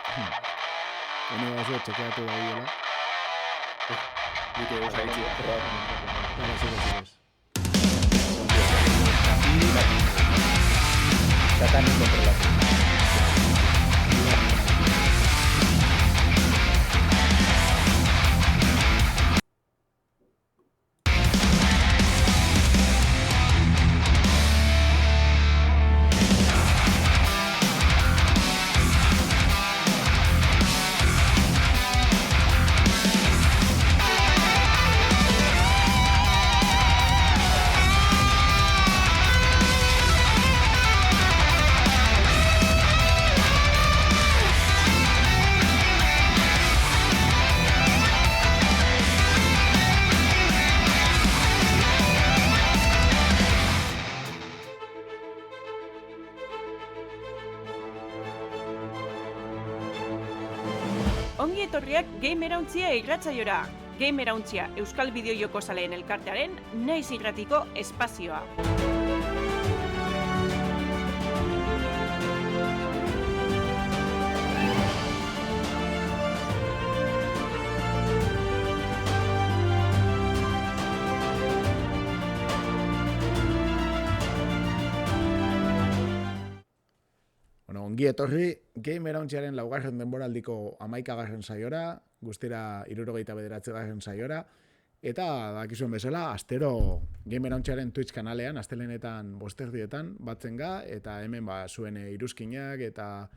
Hone bazo, txekeatu da biela. Nik eus haitzi. Vale, sigues. Satan incontrolable. Ongi etorriak Gamerauntzia irratsaiora. Gamerauntzia Euskal Bideojoko Zaleen Elkartearen naiz irratiko espazioa. Bueno, ongi etorri Gamerauntzaren laugarren denboraldiko 11. saiora, guztira 79. saiora, eta dakizuen bezala, astero Gamerauntzaren Twitch kanalean, astelenetan bosterdietan batzen ga, eta hemen zuen iruzkinak eta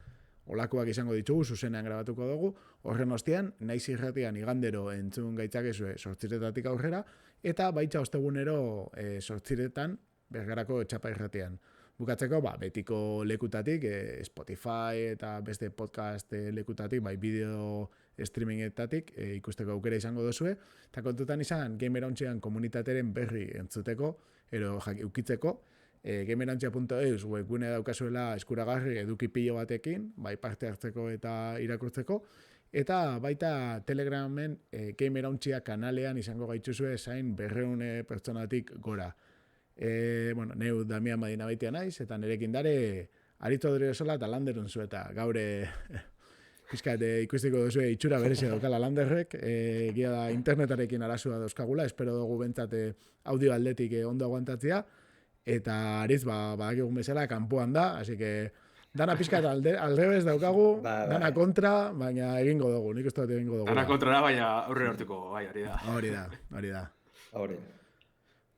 olakoak izango ditugu, zuzenean grabatuko dugu, horren ostean, naiz irratian igandero entzun gaitzakezue 8:00 aurrera, eta baitza ostegunero 8:00 bergarako txapa irratian. Bukatzeko, betiko lekutatik, Spotify eta beste podcast lekutatik, bideo streamingetatik ikusteko aukera izango duzue, eta kontutan izan Gamerauntzean komunitateren berri entzuteko, ero ukitzeko, gamerauntza.eus webgune daukazuela eskuragarri eduki pilo batekin, bai parte hartzeko eta irakurtzeko, eta baita Telegramen Gamerauntzia kanalean izango gaitzuzue zain 200 pertsonatik gora. Neu Damian Madina baitea naiz, eta nerekin dare Arito Odriozola eta Landerun zu, eta gaure pizkat ikustiko duzu itxura berezia daukala Landerrek, egia da internetarekin arazua dauzkagula, espero dugu bentsat audio aldetik ondo aguantatzea, eta Aritz, badakigun bezala, kanpoan da, así que dana pizkat aldrebez daukagu, dana kontra, baina egingo dugu, nik uste dut egingo dugu. Dana kontra da, baina aurre hortuko, bai, hori da. Hori da. Hori.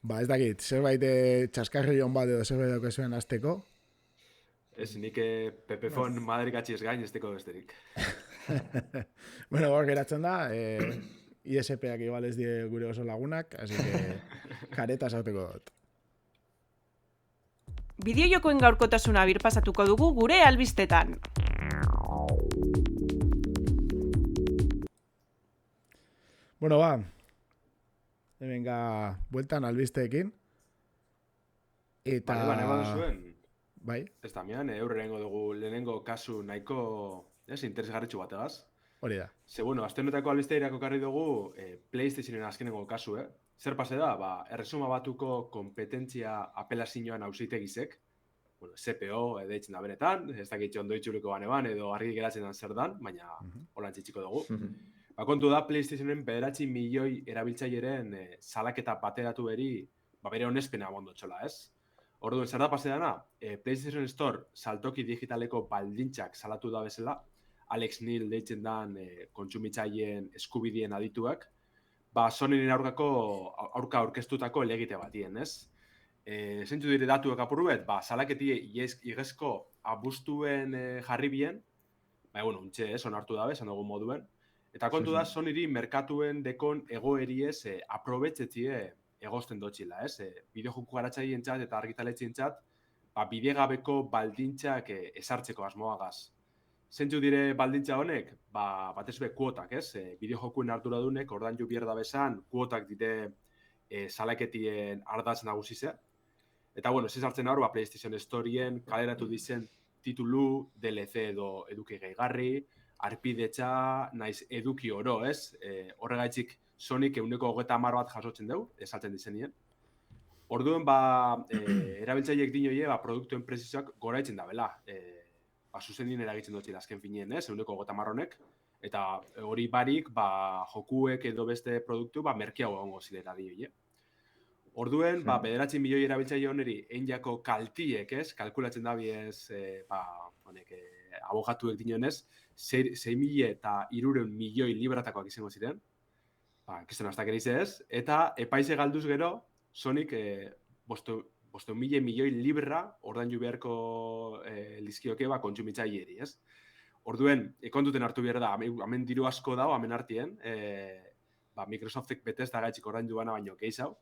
Ez dakit, zerbait txaskarri hon bat edo zerbait daukazuen azteko? Ez, nik Pepefon Madrid atxiez gain ez teko besterik. Bueno, hor geratzen da, ISP-ak igual ez die gure oso lagunak, así que kareta sartuko dut. Bideojokoen gaurkotasuna birpasatuko dugu gure albistetan. Bueno, hemenga bueltan albisteekin. Eta... Eman zuen. Bai. Ez Damian, eurrengo dugu lehenengo kasu nahiko interesgarritxu bategaz. Hori da. Ze, azte honetako albiste irako karri dugu PlayStationen azkenengo kasu, Zer pase da, erresuma batuko kompetentzia apelazioan auzitegizek, CPO deitzen da benetan, ez dakit ondo itxuliko baneban edo argi geratzen dan zer dan, baina holan txitsiko dugu. Kontu da, PlayStationen 9 milioi erabiltzaileren salaketa bateratu bere honespena bondotxola, ez? Orduan, zer da pase dana, PlayStation Store saltoki digitaleko baldintzak salatu da bezala, Alex Neil deitzen dan kontsumitzaileen eskubidien adituak, Sonyren aurka aurkeztutako elegite batien, ez? Zentzu dire datuak apurbet, salaketi igezko abustuen jarri bien, untxe, onartu dabe, esan dugu moduen, eta kontu da, Sonyri merkatuen dekon egoeriez aprobetzetzie egozten dotxila, ez? Bideojoku garatzaien txat eta argitaletxien txat, bidegabeko baldintzak esartzeko asmoagaz. Zentzu dire baldintza honek, batez be kuotak, ez? Bideojokuen arduradunek ordaindu bierda bezan, kuotak dire salaketien ardaz nagusize. Eta, ez hartzen hor, PlayStation Storeen kaleratu dizen titulu, DLC edo eduki gehigarri, arpidetxa, naiz eduki oro, ez? Horregaitzik Sonic 130 bat jasotzen dugu, esaltzen dizenien. Orduan, erabiltzaileek dinoie, produktuen prezioak goraitzen da, bela. zuzendien eragitzen dut azken finien, ez? 150 honek, eta hori barik, jokuek edo beste produktu, merkeago egongo zirela dio, Orduen, 9 milioi erabiltzaile honeri einjako kaltiek, ez? Kalkulatzen da biez, abogatuek dinonez, 6.300 milioi libratakoak izango ziren. Kiston hasta kerize ez. Eta epaize galduz gero, Sonic 500 milioi libra ordaindu beharko lizkioke kontsumitzaileeri, ez? Orduen, kontuten hartu behar da, hemen diru asko dago, hemen artien, Microsoftek Bethesda gaitxik ordaindu bana baino gehiago.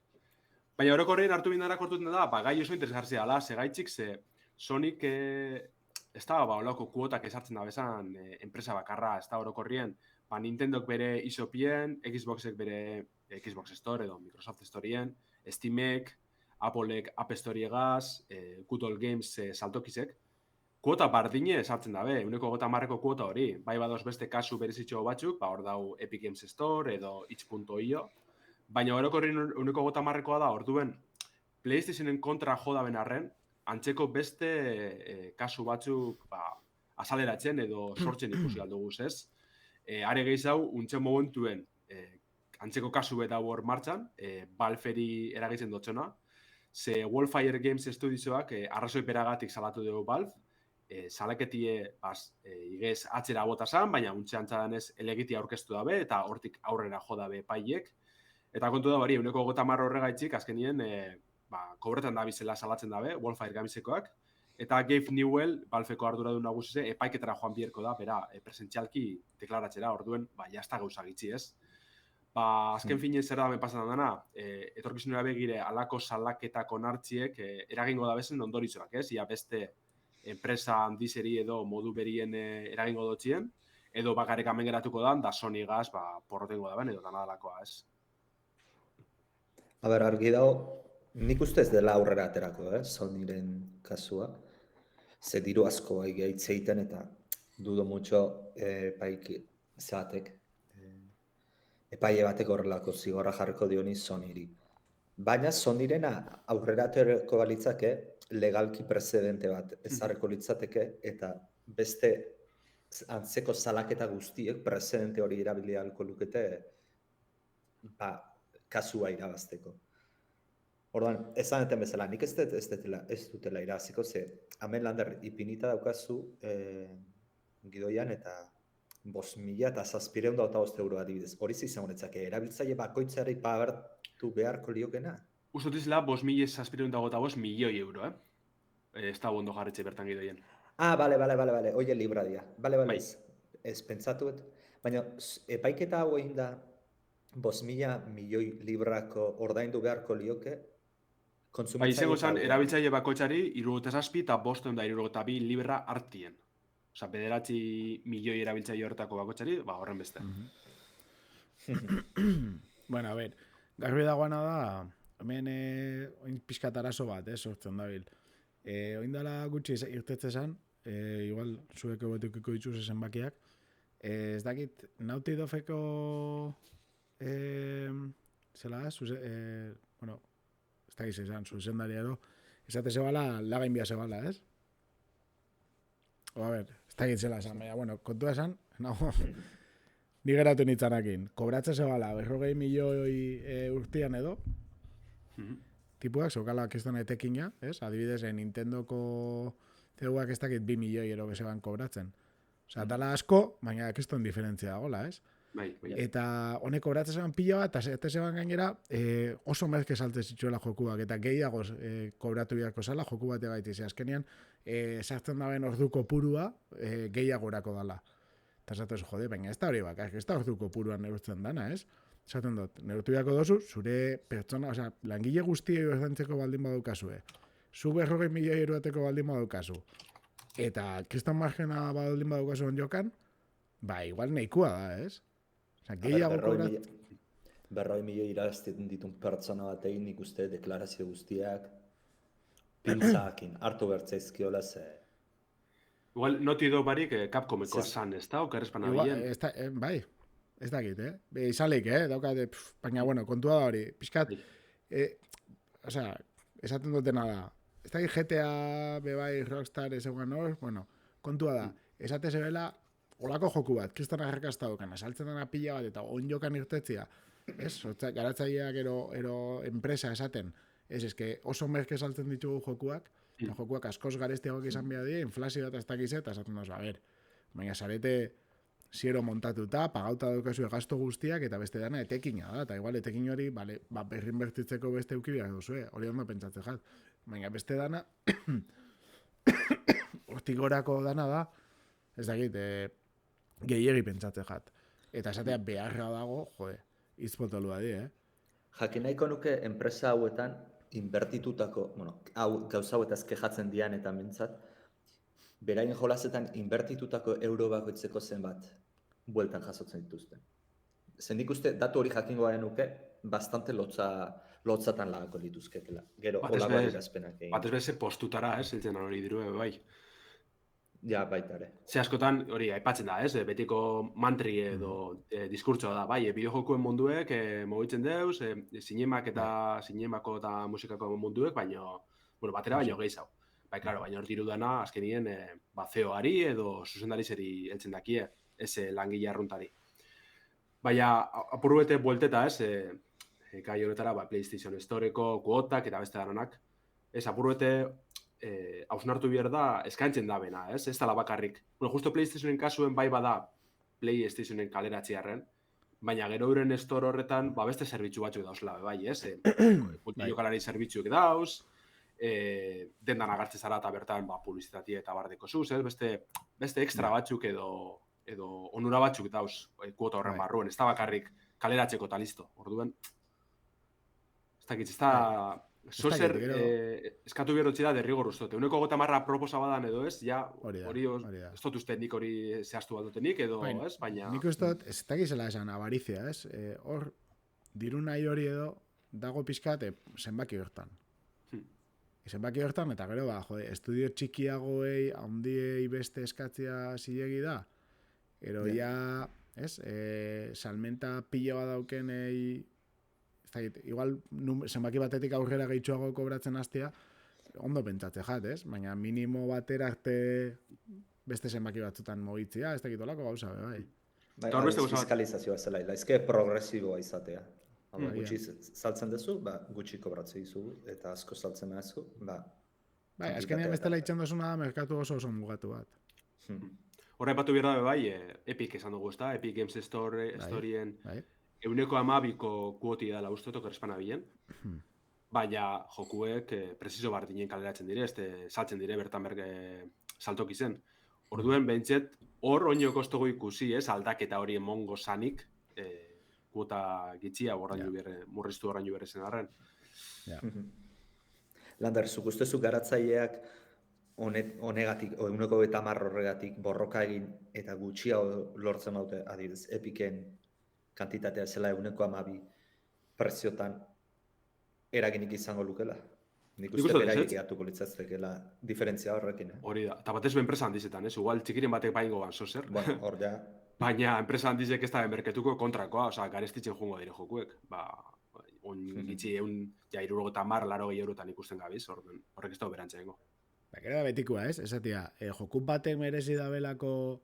Baina orokorrean hartu bindarak hortuten da, gai oso interesgartzea ala, segaitxik, Sonic ez da, olako kuotak esartzen da bezan enpresa bakarra, ez da orokorrien, Nintendok bere isopien, Xboxek bere Xbox Store edo Microsoft Storeen, Steamek, Applek App Storeegaz, Good Games saltokizek, kuota bardine esartzen dabe, 150ko kuota hori, bai badoz beste kasu berezitxo batzuk, hor dau Epic Games Store edo itch.io, baina orokorrien 150koa da, orduen PlayStationen kontra joda benarren, antzeko beste kasu batzuk azaleratzen edo sortzen ikusi alduguz, ez? Are gehiago, untzen momentuen antzeko kasu eta hor martxan, Valveri eragitzen dutxona, ze Wildfire Games Studioak arrazoi peragatik salatu dugu Valve, salaketie igez atzera bota zan, baina untxe antzadanez elegiti aurkeztu dabe, eta hortik aurrera jo dabe paiek. Eta kontu da, 150 horregaitzik, azkenien, kobretan da bizela salatzen dabe, Wildfire Gamesekoak, eta Gabe Newell, Valveko arduradun nagusize, epaiketara joan bierko da, bera, presentzialki deklaratzera, orduen, jazta gauza gitzi, ez? Azken finen zer da pasan dana, etorkizunera begire alako salaketako nartziek eragingo da bezen ondorizoak, ez? Ia beste enpresa handizeri edo modu berien eragingo dotzien, edo bakarrik hemen geratuko da, da Sony gaz, porrotengo da ben, edo danadalakoa, ez? A ber, argi dago, nik uste ez dela aurrera aterako, Sonyren kasua. Ze diru asko gaitzeiten eta dudo mucho epaile batek horrelako zigorra jarriko dioniz Sonyri. Baina Sonyren aurrera aterako balitzake legalki precedente bat ezarriko litzateke eta beste antzeko salaketa guztiek precedente hori erabili ahalko lukete kasua irabazteko. Orduan, ezaneten bezala, nik ez dutela irabaziko, ze hemen lander ipinita daukazu gidoian eta 5.700 euro adibidez. Hori izango netzake, erabiltzaile bakoitzari pagartu beharko liokena? Ustotizela 5.705 milioi euro, ez da ondo jarretxe bertan gidoien. Bale, oie libra dia. Bale, ez pentsatuet. Baina, epaiketa hau egin da 5.000 milioi librako ordaindu beharko lioke, izango zen, erabiltzaile bakoitzari 67 eta 572 libra artien. Osa, 9 milioi erabiltzaile horretako bakoitzari, horren beste. Bueno, a ver, garbi dagoena da, hemen oin pixkat arazo bat, sortzen dabil. Oindala gutxi irtetzen, igual zueko betukiko dituz zenbakiak, ez dakit, Naughty Dogeko zela da, bueno, ez dakit zezan, zuzendaria edo, esate zebala, lagain bia zebala, ez? A ver, ez dakit zela esan, baina, bueno, kontua esan, nago, ni geratu nitzanakin, kobratze zebala, 40 milioi urtian edo, tipuak, zokala kestona etekina, ez? Adibidez, Nintendoko zeuak ez dakit 2 milioi ero bezeban kobratzen. Osa, dala asko, baina keston diferentzia dagoela, ez? Eta honek kobratzen zeban pila bat, eta zeban gainera oso merke salte zitzuela jokuak, eta gehiagoz kobratu biharko zala joku bat egaitiz. Azkenean, sartzen daben orduko purua gehiagorako dala. Eta zatez, jode, baina ez da hori bak, ez da orduko puruan neurtzen dana, ez? Zaten dut, neurtu biharko dozu, zure pertsona, oza, langile guztiei bertantzeko baldin badoukazue. Zu 40 milioi euroateko baldin badaukazu. Eta kriston margena baldin badaukazu onjokan, igual nahikoa da, ez? Gehiago kobrat... 40 milioi irazten ditun pertsona batein nik uste deklarazio guztiak pintzakin hartu bertzaizkiola ze... Igual, Naughty Dog barik Capcomeko esan, ez da? Okerrezpan abilen? Bai, ez dakit, izaleik, daukate, baina, bueno, kontua da hori, pixkat, esaten dutena da, ez dakit GTA, bebai, Rockstar, ez eguan hor, bueno, kontua da, esate zebela, olako joku bat, kriston arrakasta dokan, saltzen dena pila bat, eta on jokan irtetzia, ez? Garatzaileak ero enpresa esaten, eske oso merke saltzen ditugu jokuak, eta jokuak askoz garestiagoak izan behar dira, inflazio eta ez dakize, eta esaten doz, baina zarete ziero montatuta, pagauta daukazu gasto guztiak, eta beste dana etekina da, eta igual etekin hori, berrin bertitzeko beste eukibiak duzu, hori ondo pentsatzen jat. Baina beste dana, hortik gorako dana da, ez dakit, gehiegi pentsatzen jat. Eta esatea beharra dago, izpotolu da di, Jakin nahiko nuke enpresa hauetan inbertitutako, gauza hauetaz kejatzen dian eta mintzat, beraien jolasetan inbertitutako euro bakoitzeko zenbat bueltan jasotzen dituzten. Nik uste datu hori jakingoaren nuke, bastante lotzatan lagako lituzketela. Gero, holako adierazpenak egin. Batez beze postutara, heltzen hori dirue, bai. Ja, baita ere. Ze askotan, hori, aipatzen da, betiko mantri edo diskurtsoa da, bai, bideojokuen munduek mugitzen deuz, zinemako eta musikako munduek, baina, batera baino gehiago. Bai, klaro, baina hor dirudana, azkenien, CEO-ari edo zuzendarizeri heltzen dakie, ez langile arruntari. Baina, apurru bete buelteta, gai honetara, PlayStation Storeko kuotak eta beste daranak, apurru bete hausnartu behar da, eskaintzen da bena, ez dala bakarrik. Justo PlayStationen kasuen bai bada PlayStationen kaleratziarren, baina gero euren store horretan, beste zerbitzu batzuk dauzela, bai, multijokalari zerbitzuek dauz, dendan agartzen zara eta bertan publizitatea eta bardeko zuz, beste extra batzuk edo onura batzuk dauz kuota horren barruen, ez da bakarrik kaleratzeko eta listo. Orduen, ez dakit, ez da zozer eskatu berrotzi da derrigor ustote. Uneko 50 proposa badan edo ez, ja, hori ez dut uste nik hori zehaztu bat dutenik edo, ez, baina... Nik uste dut, ez dakizela esan avarizia, ez? Hor, diru nahi hori edo dago pixkat zenbaki hortan. Zenbaki hortan, eta gero, estudio txikiagoei, handiei beste eskatzia zilegi da, ero ja, ez, salmenta pila bat daukenei, ez dakit, igual zenbaki batetik aurrera gehitxoago kobratzen hastea, ondo pentsatze jat, ez? Baina minimo batera arte beste zenbaki batzutan mogitzia, ez dakit olako gauza, bai. Bai, fiskalizazioa zela, laizke progresiboa izatea. Gutxi saltzen duzu, gutxi kobratzen dizugu, eta asko saltzen nahezu, Bai, azkenean bestela itxan dozuna da merkatu oso mugatu bat. Horra epatu behar dabe bai, Epic esan dugu, ezta? Epic Games Storien euneko 12ko kuoti dela ustotok errespana bilen, baina jokuek preciso bardinen kaleratzen dire, saltzen dire bertan berge saltok izen. Orduen behintzet, hor oino kostogu ikusi, aldaketa hori emongo zanik, kuota gitxia murriztu horrainu berrezen arren. Lander, zuk ustezu garatzaileak honegatik, eguneko 50 horregatik borroka egin eta gutxiago lortzen daute, adibidez, Epicen kantitatea zela eguneko 12 preziotan eraginik izango lukela. Nik uste beraiek egatuko litzaztekela diferentzia horrekin. Hori da, eta batez enpresa handizetan, igual txikiren batek baingo ban zozer. Bueno, hor ja. Baina enpresa handizek ez da enberketuko kontrakoa, garestitzen jungo dire jokuek. Gitxi egun, 70-80 eurotan ikusten gabiz, horrek ez da oberantzea ingo. Gero da betikoa, ez? Esatia, jokuk batek merezi dabelako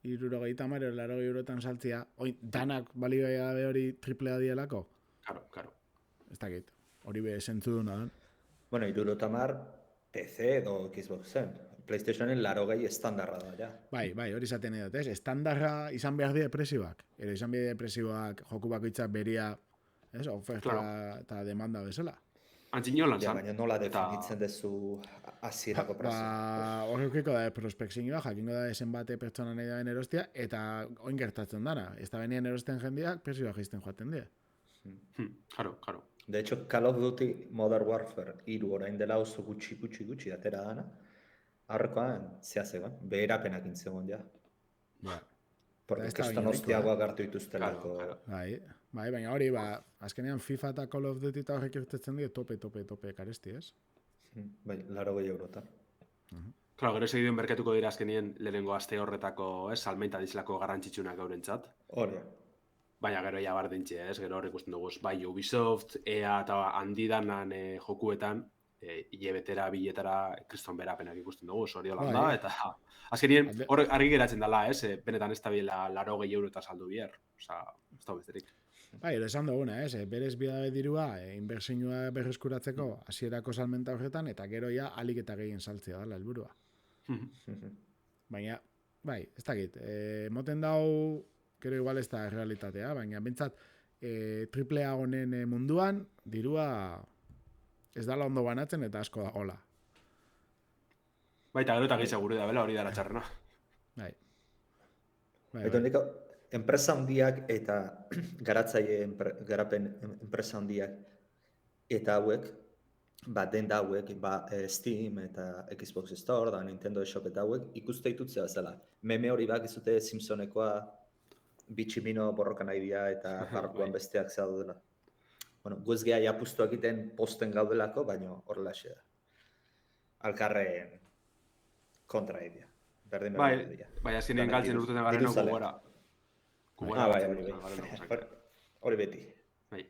70-80 eurotan saltzia, danak balio dabe hori triplea dielako? Karo. Ez dakit, hori be zentzu duna da. Bueno, 70 PC edo Xboxen. PlayStationen 80 estandarra da, ja. Bai, hori izaten edo, ez? Estandarra izan behar dira depresioak. Ero izan behar depresioak joku bakoitzak beria, ez? Oferta eta demanda bezala. Antzinolan zan. Ja, baina nola definitzen dezu hasierako prezio. Horrekiko da prospekzioa, jakingo da esen bate pertsona nahi daben erostia, eta oin gertatzen dana. Ez da benien erosten jendeak, prezioa jaisten joaten dira. Karo. De hecho, Call of Duty Modern Warfare 3 orain dela oso gutxi atera dana. Aurrekoan, zehazegoen, beherapenak intzegoen, ja. Porque kestan hostiagoak hartu dituztelako. Bai, baina hori, azkenean FIFA eta Call of Duty eta horrek irtetzen dira tope karesti, ez? Bai, 80 eurotan. Claro, gero segiduen berketuko dira azkenien lehenengo aste horretako, salmenta dizlako garrantzitsunak gaurentzat. Hori. Baina gero ja bardintxe, gero hor ikusten dugu, bai Ubisoft, EA eta handidanan jokuetan, hilabetera, biletara, kriston berapenak ikusten dugu, Soriolan Bai. da, eta azkenien Alde- hor argi geratzen dela, benetan ez da bila 80 euro eta saldu bihar. Osa, ez da besterik. Bai, esan duguna, berez bidabe dirua, inbertsioa berreskuratzeko hasierako salmenta horretan, eta gero ja alik eta gehien saltzea dela helburua. Baina, bai, ez dakit, moten dau, gero igual ez da realitatea, baina bentsat, triplea honen munduan, dirua ez dala ondo banatzen eta asko da gola. Baita gero eta gehi seguru da, bela hori dara txarrena. Bai. Eta nik enpresa handiak eta garatzaile garapen enpresa handiak eta hauek, denda hauek, Steam eta Xbox Store, da Nintendo eShop eta hauek, ikuste ditutzea bezala. Meme hori bakizute Simpsonekoa bitximino borrokan nahi dira eta barruan besteak zaudela. Bueno, guez geha japustu egiten posten gaudelako, baina horrelaxe da. Alkarren kontra idea. Berdin dira. Bai, azkenean galtzen urtetan garen gugora. Bai, hori beti. Bai.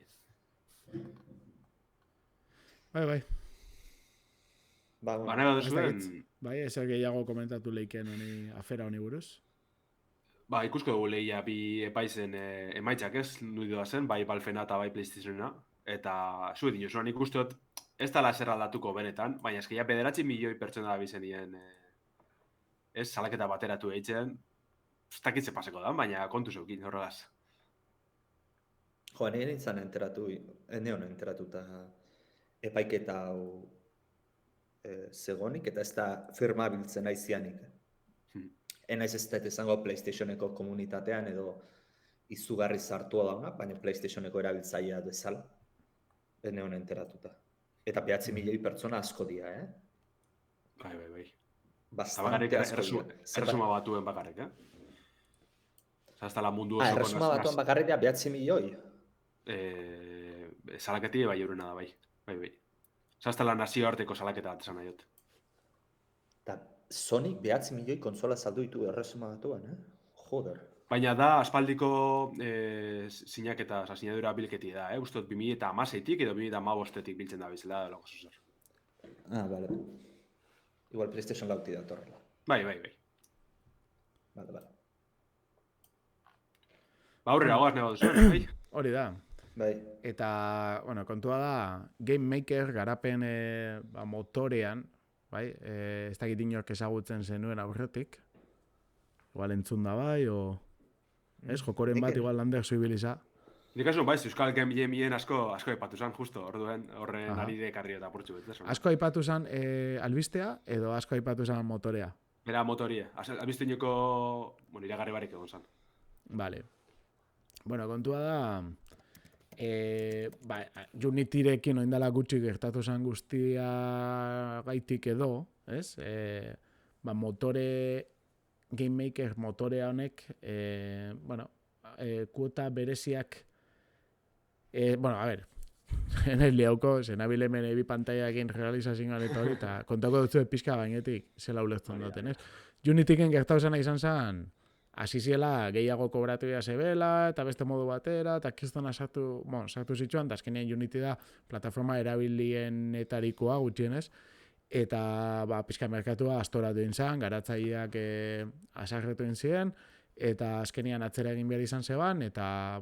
Bai. Nahi duzuen... Bai, ezer gehiago komentatu leiken afera honi buruz. Ikusko dugu lehia bi epaizen emaitzak ez, nuidua zen, bai Valvena eta bai PlayStationa. Eta zuet inosuan ikustot, ez dala zer aldatuko benetan, baina eskeia 9 milioi pertsona da bizenien ez, salaketa bateratu eitzen, ez dakitze paseko da, baina kontu zeukin horregaz. Jo, nire nintzen neon enteratuta epaiketa hau zegonik, eta ez da firma biltzen aizianik. Enaiz ez da izango PlayStationeko komunitatean edo izugarri zartua dauna, baina PlayStationeko erabiltzailea bezala. Ez neon enteratuta. Eta 9 milioi pertsona asko dira, Bai. Bastante asko dira. Erresuma batuen bakarrik, Osa, ez dala mundu oso Erresuma batuen bakarrik dira 9 milioi. Salaketi bai eurena da, bai. Osa, ez dala nazioarteko salaketa bat esan nahiot. Eta Sonic 9 milioi konsola saldu ditu erresuma batuen, Joder. Baina da, aspaldiko sinaketa, sinadura bilketi da, Ustot 2016-tik edo 2015-tik biltzen da bizela, lago zuzer. Bale. Igual PlayStation lauti da torrela. Bai. Bale. Aurrera goaz nego duzu, bai? Hori da. Bai. Eta, kontua da, Game Maker garapen motorean, bai, ez dakit inork ezagutzen zenuen aurretik, igual entzun da bai, ez, jokoren bat igual lander zuibiliza. Dikasun, bai, Euskal Game Jamien asko epatu zan, justo, horren ari dekarri eta portxu bet. Asko aipatu zan albistea, edo asko aipatu zan motorea? Bera motoria, albiste inoko, iragarri barik egon zan. Vale. Bueno, kontua da, Unityrekin oindala gutxi gertatu zen guztia gaitik edo, ez? Motore, Game Maker motorea honek, kuota bereziak, a ver, enez liauko, zenabile hemen ebi pantaiakin realizazioan eta hori, eta kontako dutzu pixka gainetik, zela ulertzen duten, ez? Unityken gertatu zena izan zen, hasi ziela gehiago kobratu ya zebela, eta beste modu batera, eta kistona sartu zituen, eta azkenean Unity da plataforma erabilienetarikoa gutxienez, eta pixka merkatua astoratu inzan, garatzaileak asarretu inzien, eta azkenean atzera egin behar izan zeban, eta,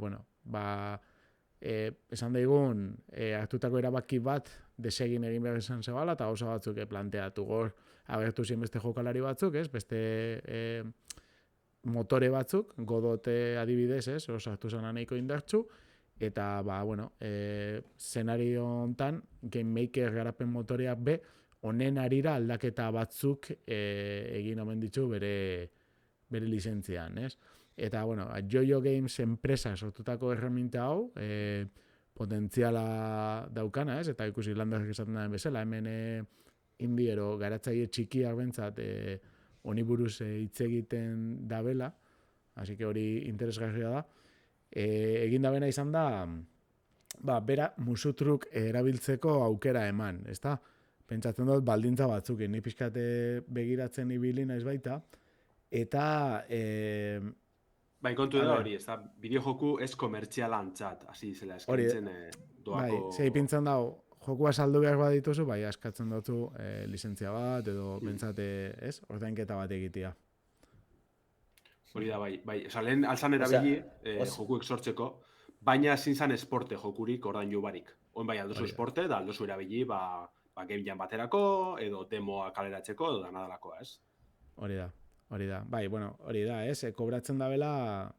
esan daigun, hartutako erabaki bat desegin egin behar izan zebala, eta gauza batzuk planteatu gor, agertu zien beste jokalari batzuk, ez, beste motore batzuk, Godote adibidez, ez, osartu zen nahiko indartzu, eta, zenario hontan, Game Maker garapen motoreak be, honen arira aldaketa batzuk egin omen ditu bere lizentzian, ez? Eta, Jojo Games enpresa sortutako erreminta hau, potentziala daukana, ez? Eta ikusi landarrik esaten da bezala, hemen indiero garatzaile txikiak bentsat honi buruz hitz egiten dabela, así que hori interesgarria da. Egin dabena izan da, bera musutruk erabiltzeko aukera eman, ezta? Pentsatzen dut baldintza batzukin, ni pixkate begiratzen ibili naiz baita, eta... kontu da hori, bideo joku ez komertzialantzat, hasi zela eskaintzen doako... Bai, ipintzen dago, jokua saldu behar badituzu, bai, askatzen dutzu lizentzia bat, edo bentsate, ez, ordainketa bat egitea. Hori da, bai. Osa, lehen alzan Osea, erabili os- jokuek sortzeko, baina ezin zan esporte jokurik ordaindu barik. Oin bai aldozu Hori da. esporte, da aldozu erabili, game jam baterako, edo demoa kaleratzeko, edo danadalakoa, ez? Hori da. Bai, bueno, hori da, ez, kobratzen da bela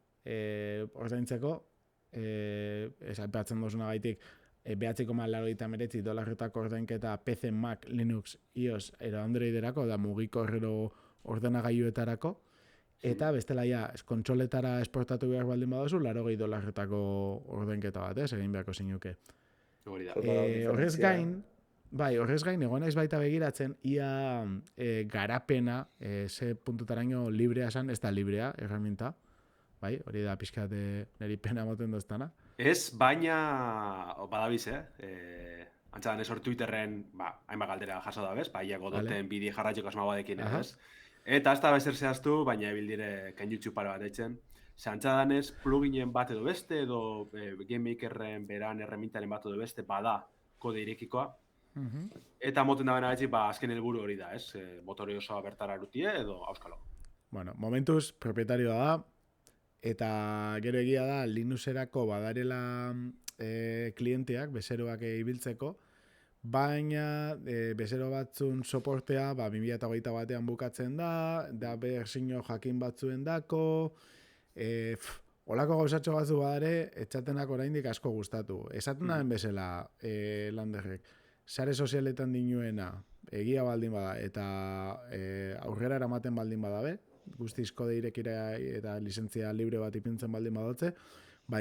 ordaintzeko, aipatzen dozuna gaitik, $9,99 ordainketa PC, Mac, Linux, iOS, edo Androiderako, da mugiko errero ordenagailuetarako, eta bestela ja, kontsoletara esportatu behar baldin badozu, $80 ordainketa bat, egin beharko zinuke. Hori da. Horrez gain, egon naiz baita begiratzen, ia garapena, ze puntutaraino librea esan, ez da librea, herramienta, bai, hori da pixkat niri pena moten doztana. Ez, baina, badabiz, antzadan ez hor Twitterren, hainbat galdera jaso da bez, baina godoten bide jarratxeko asma badekin, ez? Eta ez da bezer zehaztu, baina ebildire kainutxu pare bat eitzen. Antzadan ez pluginen bat edo beste, edo Game Makerren beran erremintaren bat edo beste, bada kode irekikoa. Eta moten da bena azken helburu hori da, ez? Motore osoa bertara erutie edo auskalo. Bueno, momentuz, propietarioa da, eta gero egia da, Linuxerako badarela klienteak, bezeroak ibiltzeko, baina bezero batzun soportea 2021 batean bukatzen da berzino jakin batzuen dako, olako gauzatxo batzu badare, etxatenak oraindik asko gustatu. Esaten daen bezala, Landerrek, sare sozialetan dinuena, egia baldin bada, eta aurrera eramaten baldin badabe, guztiz kode irekira eta lizentzia libre bat ipintzen baldin badotze,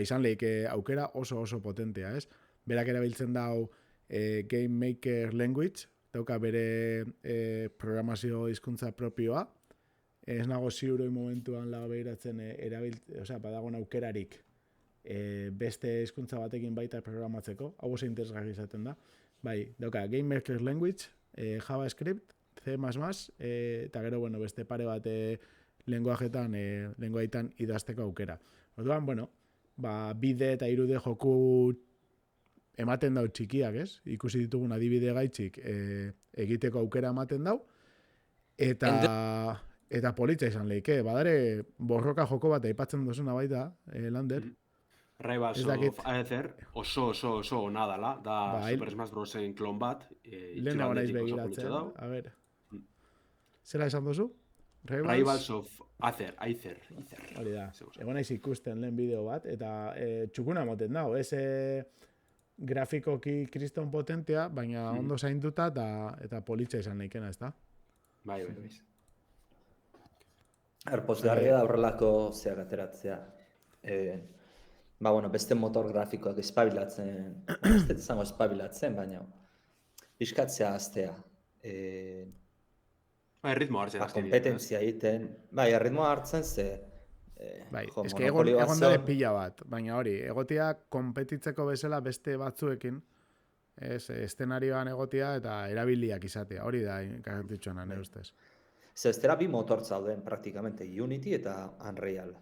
izan lehike aukera oso potentea, ez? Berak erabiltzen dau Game Maker Language, dauka bere programazio hizkuntza propioa, ez nago ziuroi momentuan laga behiratzen badagoen aukerarik beste hizkuntza batekin baita programatzeko, hau oso interesgarri izaten da. Bai, dauka Game Maker Language, JavaScript, C++, eta gero, beste pare bat lenguaitan idazteko aukera. Orduan, bide eta 3D joku ematen dau txikiak, ez? Ikusi ditugun adibide gaitxik egiteko aukera ematen dau, eta politza izan lehike. Badare, borroka joko bat aipatzen duzuna baita, Lander. Rivals of Aether oso ona dala, da Super Smash Brosen klon bat. Lehenago naiz begiratzen, a ber. Zela esan duzu? Rivals of Aether. Hori da, egon naiz ikusten lehen bideo bat, eta txukuna moten dau, ez grafikoki kriston potentea, baina ondo zainduta eta politxa izan nahikena, ez da? Bai. Pozgarria da horrelako zeak ateratzea. Beste motor grafikoak espabilatzen, ez dut izango espabilatzen, baina pixkatzea aztea. Ritmo hartzen azken. Kompetentzia egiten, ritmoa hartzen ze... eske egon dare pila bat, baina hori, egotia konpetitzeko bezala beste batzuekin, estenarioan egotia eta erabiliak izatea, hori da garrantzitsuena, nire ustez. Zestera bi motor zauden, praktikamente, Unity eta Unreal.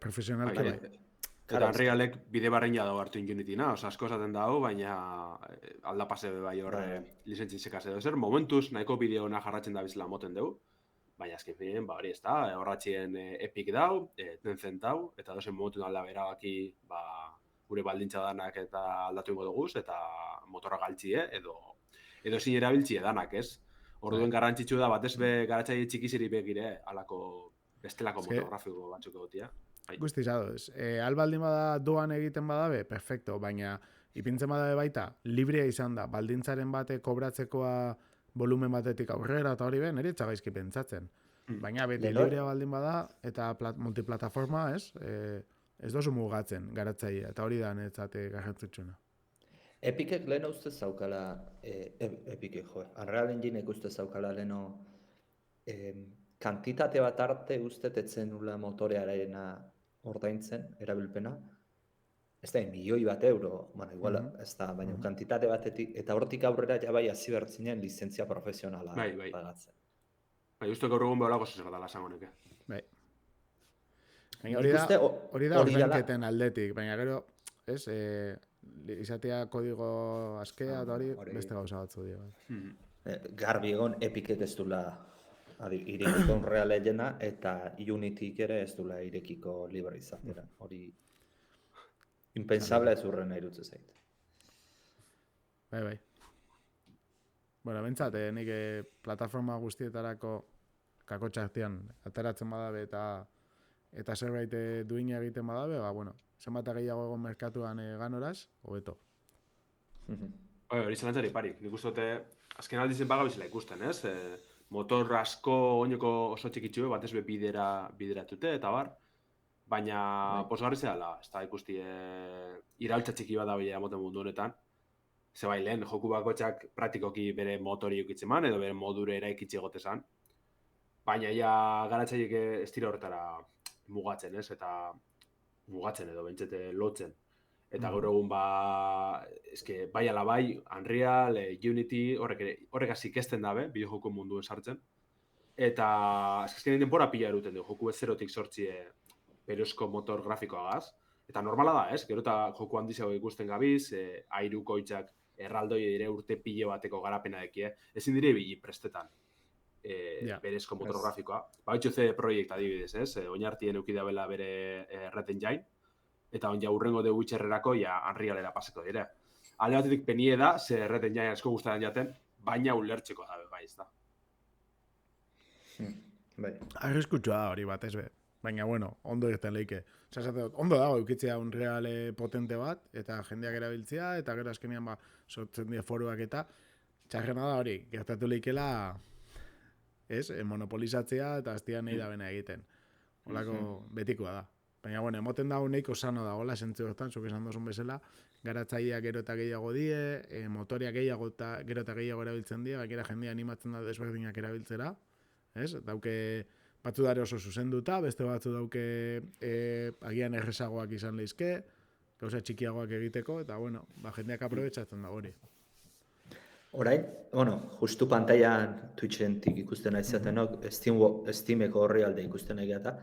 Profesionalki bai. Eta Unrealek bide barreina dago hartu Unityna, asko esaten dago, baina aldapase bai horre lizentzien sekaz edo zer. Momentuz, nahiko bideo ona jarratzen da bizela moten dugu, baina azken finean, hori ez da, horratxien Epic dau, Tencent dau, eta dozen momentu alda berabaki gure baldintza danak eta aldatu ingo duguz, eta motorra galtzie, edo zin erabiltzie danak, ez? Orduen garrantzitsu da, batez be garatzaile txikiziri begire, alako bestelako motor grafiko batzuk egotia. Guztiz, adoz. Albaldin bada doan egiten badabe, perfecto, baina ipintzen badabe baita, librea izan da, baldintzaren bate kobratzekoa volumen batetik aurrera eta hori nire txagaizki pentsatzen. Baina beti librea baldin bada eta multiplataforma, ez dozu mugatzen garatzaia, eta hori da netzate garrantzitsuna. Epicek leheno uste zaukala, Unreal Engineek uste zaukala leheno kantitate bat arte uste tetzen nula motorearena ordaintzen, erabilpena. Ez da, €1.000.000, igual, ez da, baina kantitate batetik, eta hortik aurrera ja bai hasi bertzinen lizentzia profesionala pagatzen. Uste gaur egun beholako zezera dala esango neke. Bai. Hori da ordainketen aldetik, baina gero, izatea kodigo askea eta hori hori- beste gauza batzu dira. Garbi egon Epicek ez dula irekiko Unreal Engine eta Unityk ere ez dula irekiko libre izatera. Hori impensable ez urrena irutzen zait. Bai. Bueno, bentsat, nik plataforma guztietarako kakotxartian ateratzen badabe eta zerbait duina egiten badabe, bueno, zenbat gehiago egon merkatuan ganoraz, hobeto. Hori zelantzari parik. Nik uste dute, azken aldizen bagabizela ikusten, ez? Motor asko oineko oso txikitxue, batez be bideratute, eta bar. Baina posgarri zedala, ez da ikusti iraltza txiki bat da bila moten mundu honetan. Zebai lehen, joku bakotxak praktikoki bere motori ukitzen man, edo bere modure eraikitzi egotezan. Baina ja garatzaiek ez dira horretara mugatzen, ez? Eta mugatzen edo bentsete lotzen. Eta gaur egun eske bai ala bai, Unreal, Unity, horrek hasi ikesten dabe, bideojoko munduen sartzen. Eta azken denbora pila eruten du, joku ez zerotik sortzie berezko motor grafikoagaz. Eta normala da, ez? Gero eta joku handizago ikusten gabiz, airukoitzak erraldoi dire urte pile bateko garapena dekie, ezin dire ibili prestetan berezko motor grafikoa. Baitxo CD Projekt adibidez, ez? Oinartien eukidabela bere Red Engine, eta on ja urrengo The Witcherrerako ja Unrealera paseko dire. Alde batetik penie da, ze Red Engine asko gustatzen jaten, baina ulertzeko da, bai, ez da. Bai. Arriskutsua da hori batez be. Baina, bueno, ondo irten leike. Ondo dago eukitzea Unreal potente bat, eta jendeak erabiltzea, eta gero azkenean sortzen dira foruak eta txarrena da hori, gertatu leikela monopolizatzea eta aztian nahi da bena egiten. Holako betikoa da. Baina, bueno, emoten dago neiko sano dagoela, sentzu hortan, zuk esan dozun bezala, garatzaileak gero eta gehiago die, motoriak gero eta gehiago erabiltzen die, baina jendea animatzen da desberdinak erabiltzera, ez? Dauke batzu dare oso zuzenduta, beste batzu dauke agian errezagoak izan lehizke, gauza txikiagoak egiteko, eta bueno, jendeak aprobetxatzen da hori. Orain, justu pantailan Twitch-entik ikusten aizatenok, Steameko horri alde ikusten egia eta,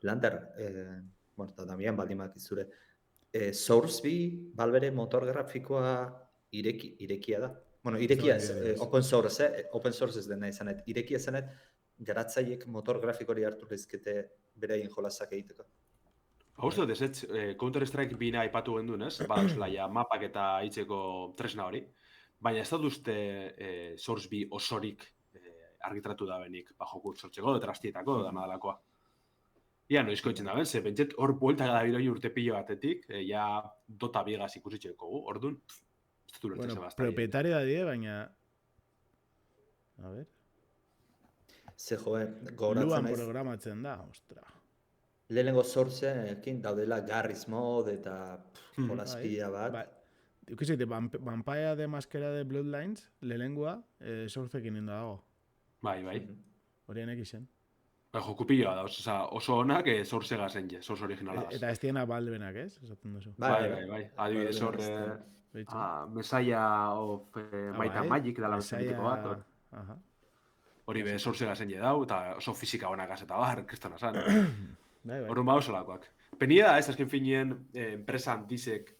Lander, eta Damian baldimak izure, Source Valvere motor grafikoa irekia da. Bueno, irekia ez, open source ez dena izanet, irekia izanet, garatzaiek motor grafikori hartu lezkete beraien jolasak egiteko. Hauzo, desetz, Counter-Strike bina aipatu gendun, ez? Badauzela, ja, mapak eta hitzeko tresna hori. Baina ez da duzte Source osorik argitratu da benik, joku sortzeko, trastietako, da nadalakoa. Ia, noizko itzen da ben, ze bentset hor buelta da biroin urte pilo batetik, ja Dota biegaz ikusitxeko, orduan, ez dut ulertzen Bueno, propietario da die, baina... A ver... Ze gogoratzen Luan naiz. programatzen da, ostra. Lehenengo Sourceekin daudela Garry's Mod eta jolaspia bat. Ikizite, Vampire de Maskera de Bloodlines, lehenengoa, Sourceekin inda dago. Bai. Horienek izen. Joku piloa da, oso onak Sourcega zen je, Source originala da. Eta ez tiena baldebenak, ez? Esaten duzu. Bai. Adibidez hor, Messiah of Might and Magic dela bezanitiko bat. Hori be Sourcega zen je dau, eta oso fizika honak eta bar, kristona zan. Horren oso lakoak. Penia da, ez azken finien enpresa handizek,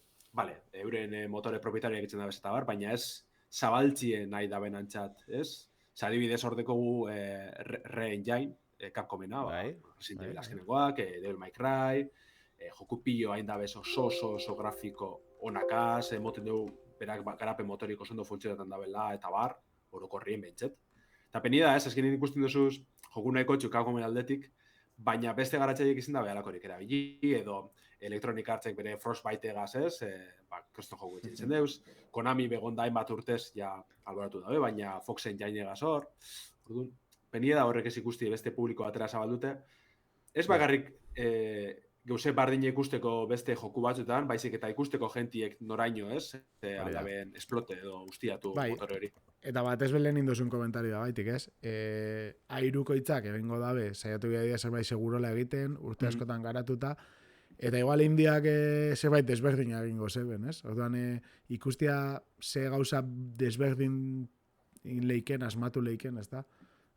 euren motore propietarioak egiten da bez eta bar, baina ez zabaltzien nahi da benantzat, ez? Adibidez hor dekogu Re-Engine, Capcomena, Resident Evil azkenekoak, Devil May Cry, joku pillo hain da bez oso grafiko onakaz, moten dugu berak garapen motoriko oso ondo funtzionetan dabela, eta bar, orokorrien behintzet. Eta penia da, ez azkenean ikusten duzuz, joku nahiko Capcomen aldetik, baina beste garatzaiek izan da behalakorik erabili, edo Electronic Artsek bere Frostbite egaz ez, kriston joku etxen deuz, Konami begonda hainbat urtez ja alboratu dabe, baina Foxen jain egaz hor, orduan, penia da horrek ez ikusti beste publiko atera zabaldute. Ez bakarrik gauze bardine ikusteko beste joku batzuetan, baizik eta ikusteko gentiek noraino ez, aldaben esplote edo ustiatu motore hori. Eta batez belen induzun komentario da baitik, ez? Airukoitzak egingo dabe, saiatu bidea zerbait segurola egiten, urte askotan garatuta, eta igual indiak zerbait desberdina egingo zeben, ez? Orduan ikustia ze gauza desberdin leiken, asmatu leiken, ez da?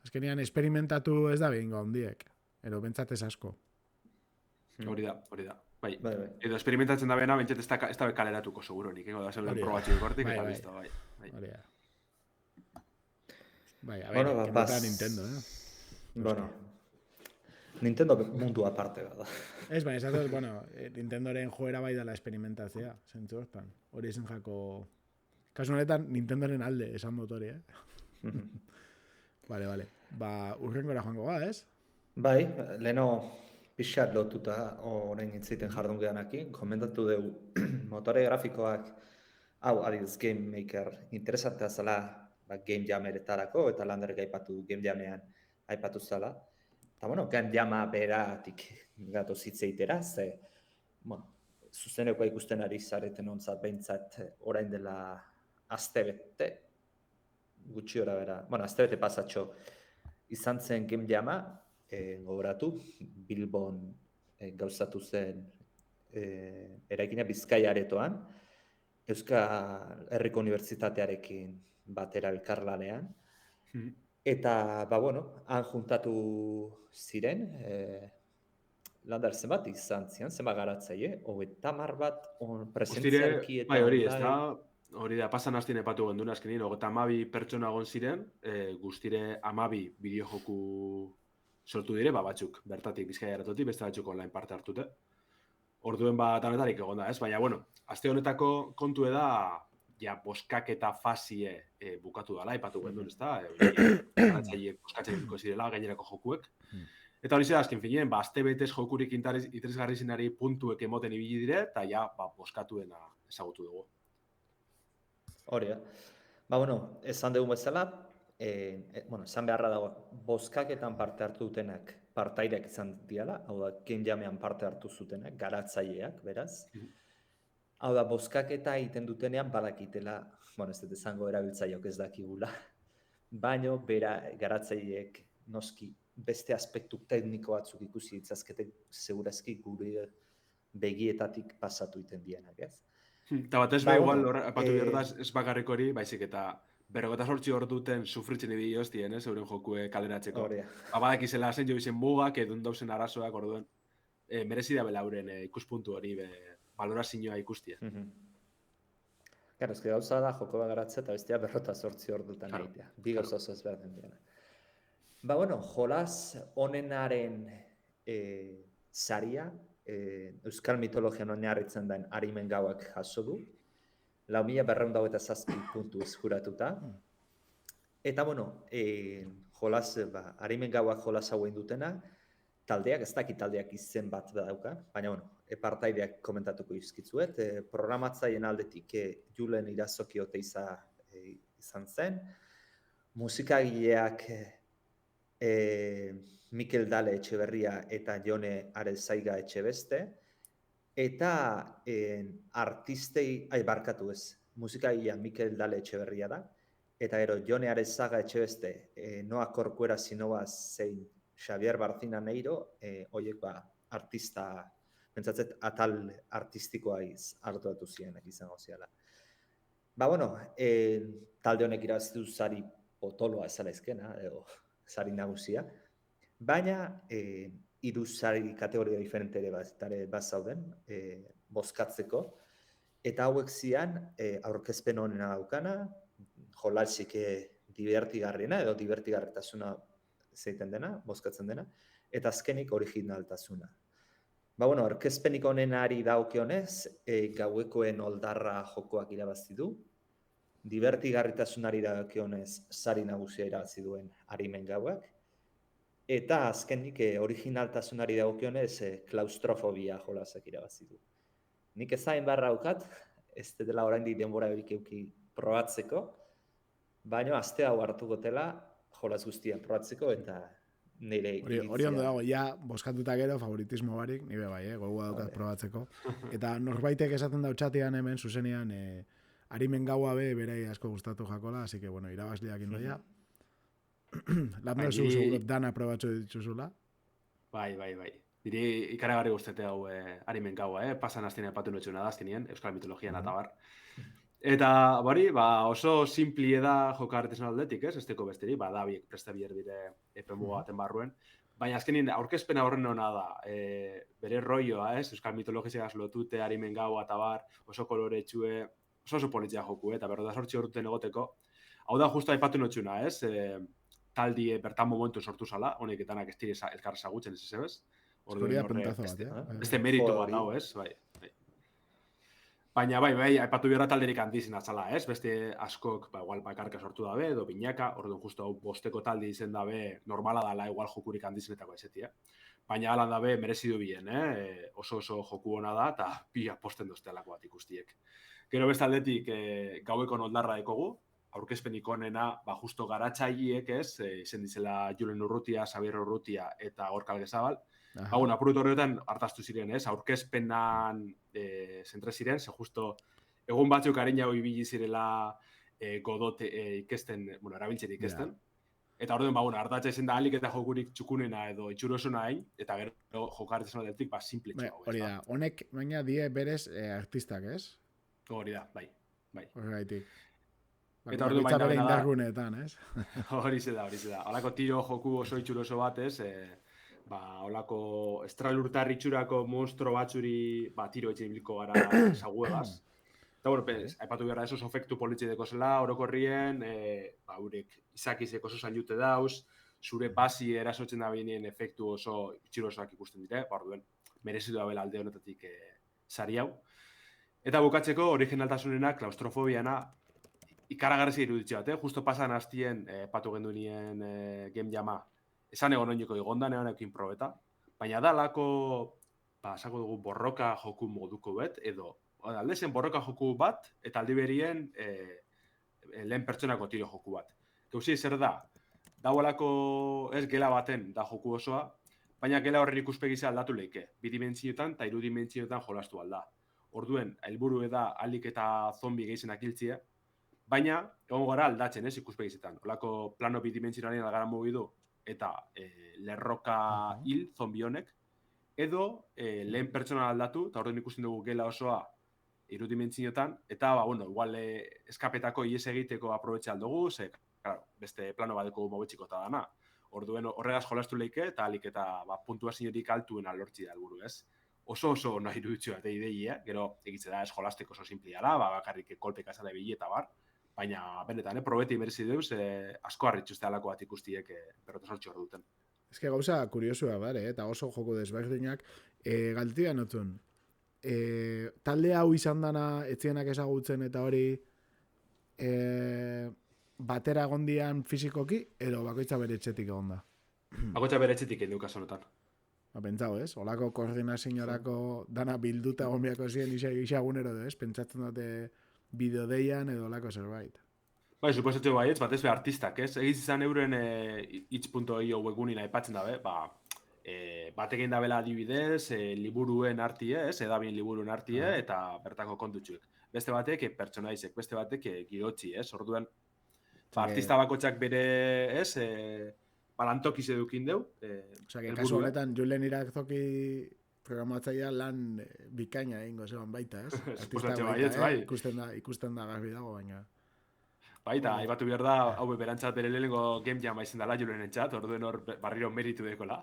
Azkenean, esperimentatu ez da behingo handiek, ero bentsatez asko. Hori da. Bai. Bai, bai. Edo experimentatzen da bena, bentset ez da kaleratuko segurunik, da zeuden Hori da. probatxo ikortik, Bai, eta bai. listo, bai. Hori da. Bai, a Bueno, ver, ba, que pas- nota Nintendo, Bueno, Nintendo mundu aparte bat da. Ez, baina esatuz, bueno, Nintendoren joera bai dela esperimentazia, zentzu hortan. Hori izan jako... Kasu honetan, Nintendoren alde esan dut hori, Vale. Ba, urrengora joango ga, ez? Bai, leheno pixat lotuta orain hitzeiten jardun geanakin, komentatu dugu motore grafikoak, hau, adibidez, Game Maker interesantea zela, ba, Game Jameretarako, eta landerrek aipatu du Game Jamean aipatu zela. Eta, bueno, Game Jama beratik gatoz hitzeitera, ze, bueno, zuzeneko ikusten ari zareten ontzat behintzat orain dela astebete, gutxi ora bera, bueno, astebete pasatxo izan zen Game Jama, gogoratu, Bilbon gauzatu zen eraikina Bizkaia aretoan, Euskal Herriko Unibertsitatearekin batera elkarlanean, eta, ba, bueno, han juntatu ziren, landar zenbat izan zian, zenbat garatzaile, 30 bat presentzialki eta Bai, hori, ez online. da, hori da, pasan hastien epatu gendun azkenin, 32 pertsona egon ziren, guztire 12 bideojoku sortu dire, ba, batzuk bertatik Bizkaia aretotik, beste batzuk online parte hartute. Orduen ba, tanetarik egon da, ez? Baina, bueno, aste honetako kontu da, ja, boskaketa fasie bukatu dela, ipatu gendun, ez da? Garatzaileek boskatzen zirela, gainerako jokuek. Eta hori zera, azken finean, ba, aste betez jokurik interesgarri zinari puntuek emoten ibili dire, eta ja, ba, boskatuena ezagutu dugu. Hori, Ba, bueno, esan dugun bezala, bueno, esan beharra dago, bozkaketan parte hartu dutenak partaideak izan diala, hau da, Game Jamean parte hartu zutenak, garatzaileak, beraz. Hau da, bozkaketa egiten dutenean badakitela, bueno, ez dut esango erabiltzaileok ez dakigula, baino bera garatzaileek noski beste aspektu tekniko batzuk ikusi ditzazkete segurazki gure begietatik pasatu iten dienak, ez? Eta batez Ba, igual, bueno, apatu behar ez bakarrik hori, baizik eta 58 orduten sufritzen ibili hostien, euren jokue kaleratzeko. Hori. Badakizela zen jo izen mugak, edun dauzen arazoak, orduen, merezi da bela euren ikuspuntu hori, valorazioa ikustia. Claro, ez gauza da joko bat garatzea eta bestea 58 ordutan egitea. Bi gauza oso ezberdin dira. Ba, bueno, jolas honenaren saria, Euskal mitologian oinarritzen den Arimen Gauak jaso du, 427 puntu eskuratuta. Eta, bueno, jolas, Arimen Gauak jolas hauen dutena, taldeak, ez dakit taldeak izen bat dauka, baina, bueno, partaideak komentatuko izkitzuet, programatzaileen aldetik Julen Irazoki Oteiza izan zen, musikagileak Mikel Dale Etxeberria eta Jone Arezaiga Etxebeste, eta artistei, barkatu ez, musikagilea Mikel Dale Etxeberria da, eta gero Jone Arezaga Etxebeste, Noa Corcuera Sinova zein Xavier Barcina Neiro, horiek artista, pentsatzet atal artistikoa hartuatu zienak izango ziala. Ba, bueno, talde honek irabazi du sari potoloa ezala ezkena, edo sari nagusia, baina hiru sari kategoria diferente ere bazauden bozkatzeko, eta hauek zian aurkezpen honena daukana, jolasik divertigarriena edo divertigarritasuna zeiten dena, bozkatzen dena, eta azkenik originaltasuna. Ba, bueno, aurkezpenik honenari dagokionez, gauekoen oldarra jokoak irabazi du, divertigarritasunari dagokionez sari nagusia irabazi duen Arimen Gauak, eta azkenik originaltasunari dagokionez klaustrofobia jolasak irabazi du. Nik ezain barra daukat, ez dela oraindik denbora euki probatzeko, baina aste hau hartuko dela jolas guztia probatzeko eta nire iritzia. Hori ondo dago, ja, boskatuta gero favoritismo barik, nire bai, gogua daukat probatzeko. Eta norbaitek esaten dautxatean hemen, zuzenean, Arimen Gaua berai asko gustatu jakola, así que, bueno, irabazliak indoia. Lando zu, seguro, dana probatxo dituzula. Bai. Diri ikaragarri guztete hau Arimen Gaua, pasan hastien epatu notxuna da azkenien, Euskal mitologian eta bar. Eta, bari, oso simplie da joka artesan aldetik, ez? Esteko besteri, da biek presta bier dire epemuga baten barruen. Baina azkenin aurkezpena horren ona da, bere rolloa, Euskal mitologiagaz lotute, harimen gaua eta bar, oso koloretsue, oso politzia joku, eta 48 orduan egoteko. Hau da justu aipatu notxuna, taldi bertan momentu sortu zala, honek etanak ez dire elkar ezagutzen ez ezebez. Hori da puntazo bat, Beste meritu bat dago, bai. Baina bai, aipatu biorra talderik handizena zala, Beste askok, igual bakarka sortu dabe, edo binaka, orduan justu hau bosteko taldi izen dabe, normala dala igual jokurik handizenetako ezeti, Baina alan dabe merezi du bien, oso joku hona da, eta pia posten doztealako bat ikustiek. Gero beste aldetik, gaueko noldarra dekogu, aurkezpen ikonena, justo garatzaileek izen dizela Julen Urrutia, Xabier Urrutia eta Gorka Algezabal. Apurut horretan hartaztu ziren, aurkezpenan zentre ziren, ze justo egun batzuk harina hoi ibili zirela godot ikesten, erabiltzen ikesten. Eta orduan, hartatza izan da alik eta jokurik txukunena edo itxurosuna hain, eta gero jokartzen aldetik, simple txago. Hori da, honek baina die berez artistak, ez? Hori da, bai. Horregaitik. Eta orduan baina bere indarguneetan, ez? Hori ze da. Holako tiro joku oso itxuroso bat, holako estralurtar itxurako monstro batzuri tiro etxe ibiliko gara saguegaz. Eta aipatu behar da, esos efektu politxedeko zela, orokorrien, urek izakizeko oso jute dauz, zure basi erasotzen da behinen efektu oso itxurosoak ikusten dire, orduen, merezidu da bela alde honetatik sari hau. Eta bukatzeko, originaltasunena, klaustrofobiana, ikaragarri iruditxe bat, justo pasan hastien, patu gendu nien game jama, esan egon oineko igondan egon eukin probeta, baina da lako, esako dugu borroka joku moduko bet, edo aldezen borroka joku bat, eta aldi berien lehen pertsonako tiro joku bat. Gauzi zer da, dauelako ez gela baten da joku osoa, baina gela horren ikuspegizea aldatu leike, bidimentzioetan eta irudimentzioetan jolastu alda. Orduen, helburu da alik eta zombi gehizenak hiltzia, baina egon gara aldatzen ikuspegizetan. Olako plano bidimentzionalien algara mugidu, eta lerroka hil zombi honek, edo lehen pertsona aldatu, eta orduan ikusten dugu gela osoa irudimentzioetan, eta, igual eskapetako ies egiteko aprobetxe aldugu, ze, beste plano badeko mobetxiko eta dana. Orduen horregaz jolastu leike, eta alik eta puntuaziorik altuena lortzi da helburu, ez? Oso nahi dutxu eta idei, gero egitze da ez jolasteko oso simplia da, bakarrik kolpeka zale bile eta bar, baina benetan, probeti berezi deuz, asko harritxuzte alako bat ikustiek berrotosaltxo hor duten. Ez que gauza kuriosua, bare, eta oso joko desberdinak, galtia notun, talde hau izan dana etzienak ezagutzen eta hori batera egondian fizikoki, edo bakoitza bere etxetik egon da? Bakoitza bere etxetik egin dukaz honetan. Pentsau, ez? Olako koordinazioarako dana bilduta gombiako ziren isagunero, ez? Pentsatzen dute bideodeian edo olako zerbait. Bai, suposetxe baietz, batez be artistak, ez? Egiz izan euren itch.io webgunina aipatzen dabe, batekin dabela adibidez, liburuen artie, ez? Edabien liburuen artie, eta bertako kontutxuek. Beste batek, pertsonaizek, beste batek, girotzi, ez? Orduan, artista bakotxak bere, ez? Balantokiz edukin deu. Osa, kasu honetan, Julen Irakzoki programatzaia lan bikaina egingo zeban baita, ez? Suposetxe baietz, bai. Ikusten da garbi dago, baina. Baita, aipatu behar da, hau berantzat bere lehenengo game jam izen dela Julenen txat, orduen hor barriro meritu dekola.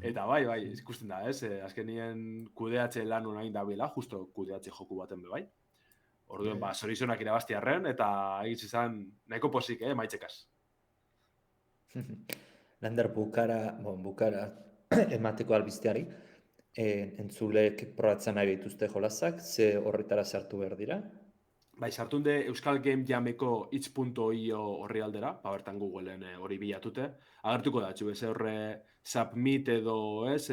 Eta bai, ikusten da, ez? Azkenien kudeatxe lan unain da bila, justo kudeatxe joku baten be bai. Orduen, zorizonak irabastiarren, eta egiz izan nahiko posik, maitzekaz. Lander, bukara emateko albizteari, entzulek probatzen nahi dituzte jolazak, ze horretara sartu behar dira? Bai, sartunde Euskal Game Jameko itch.io horri aldera, bertan Googleen hori bilatute. Agertuko da, ez horre submit edo, ez,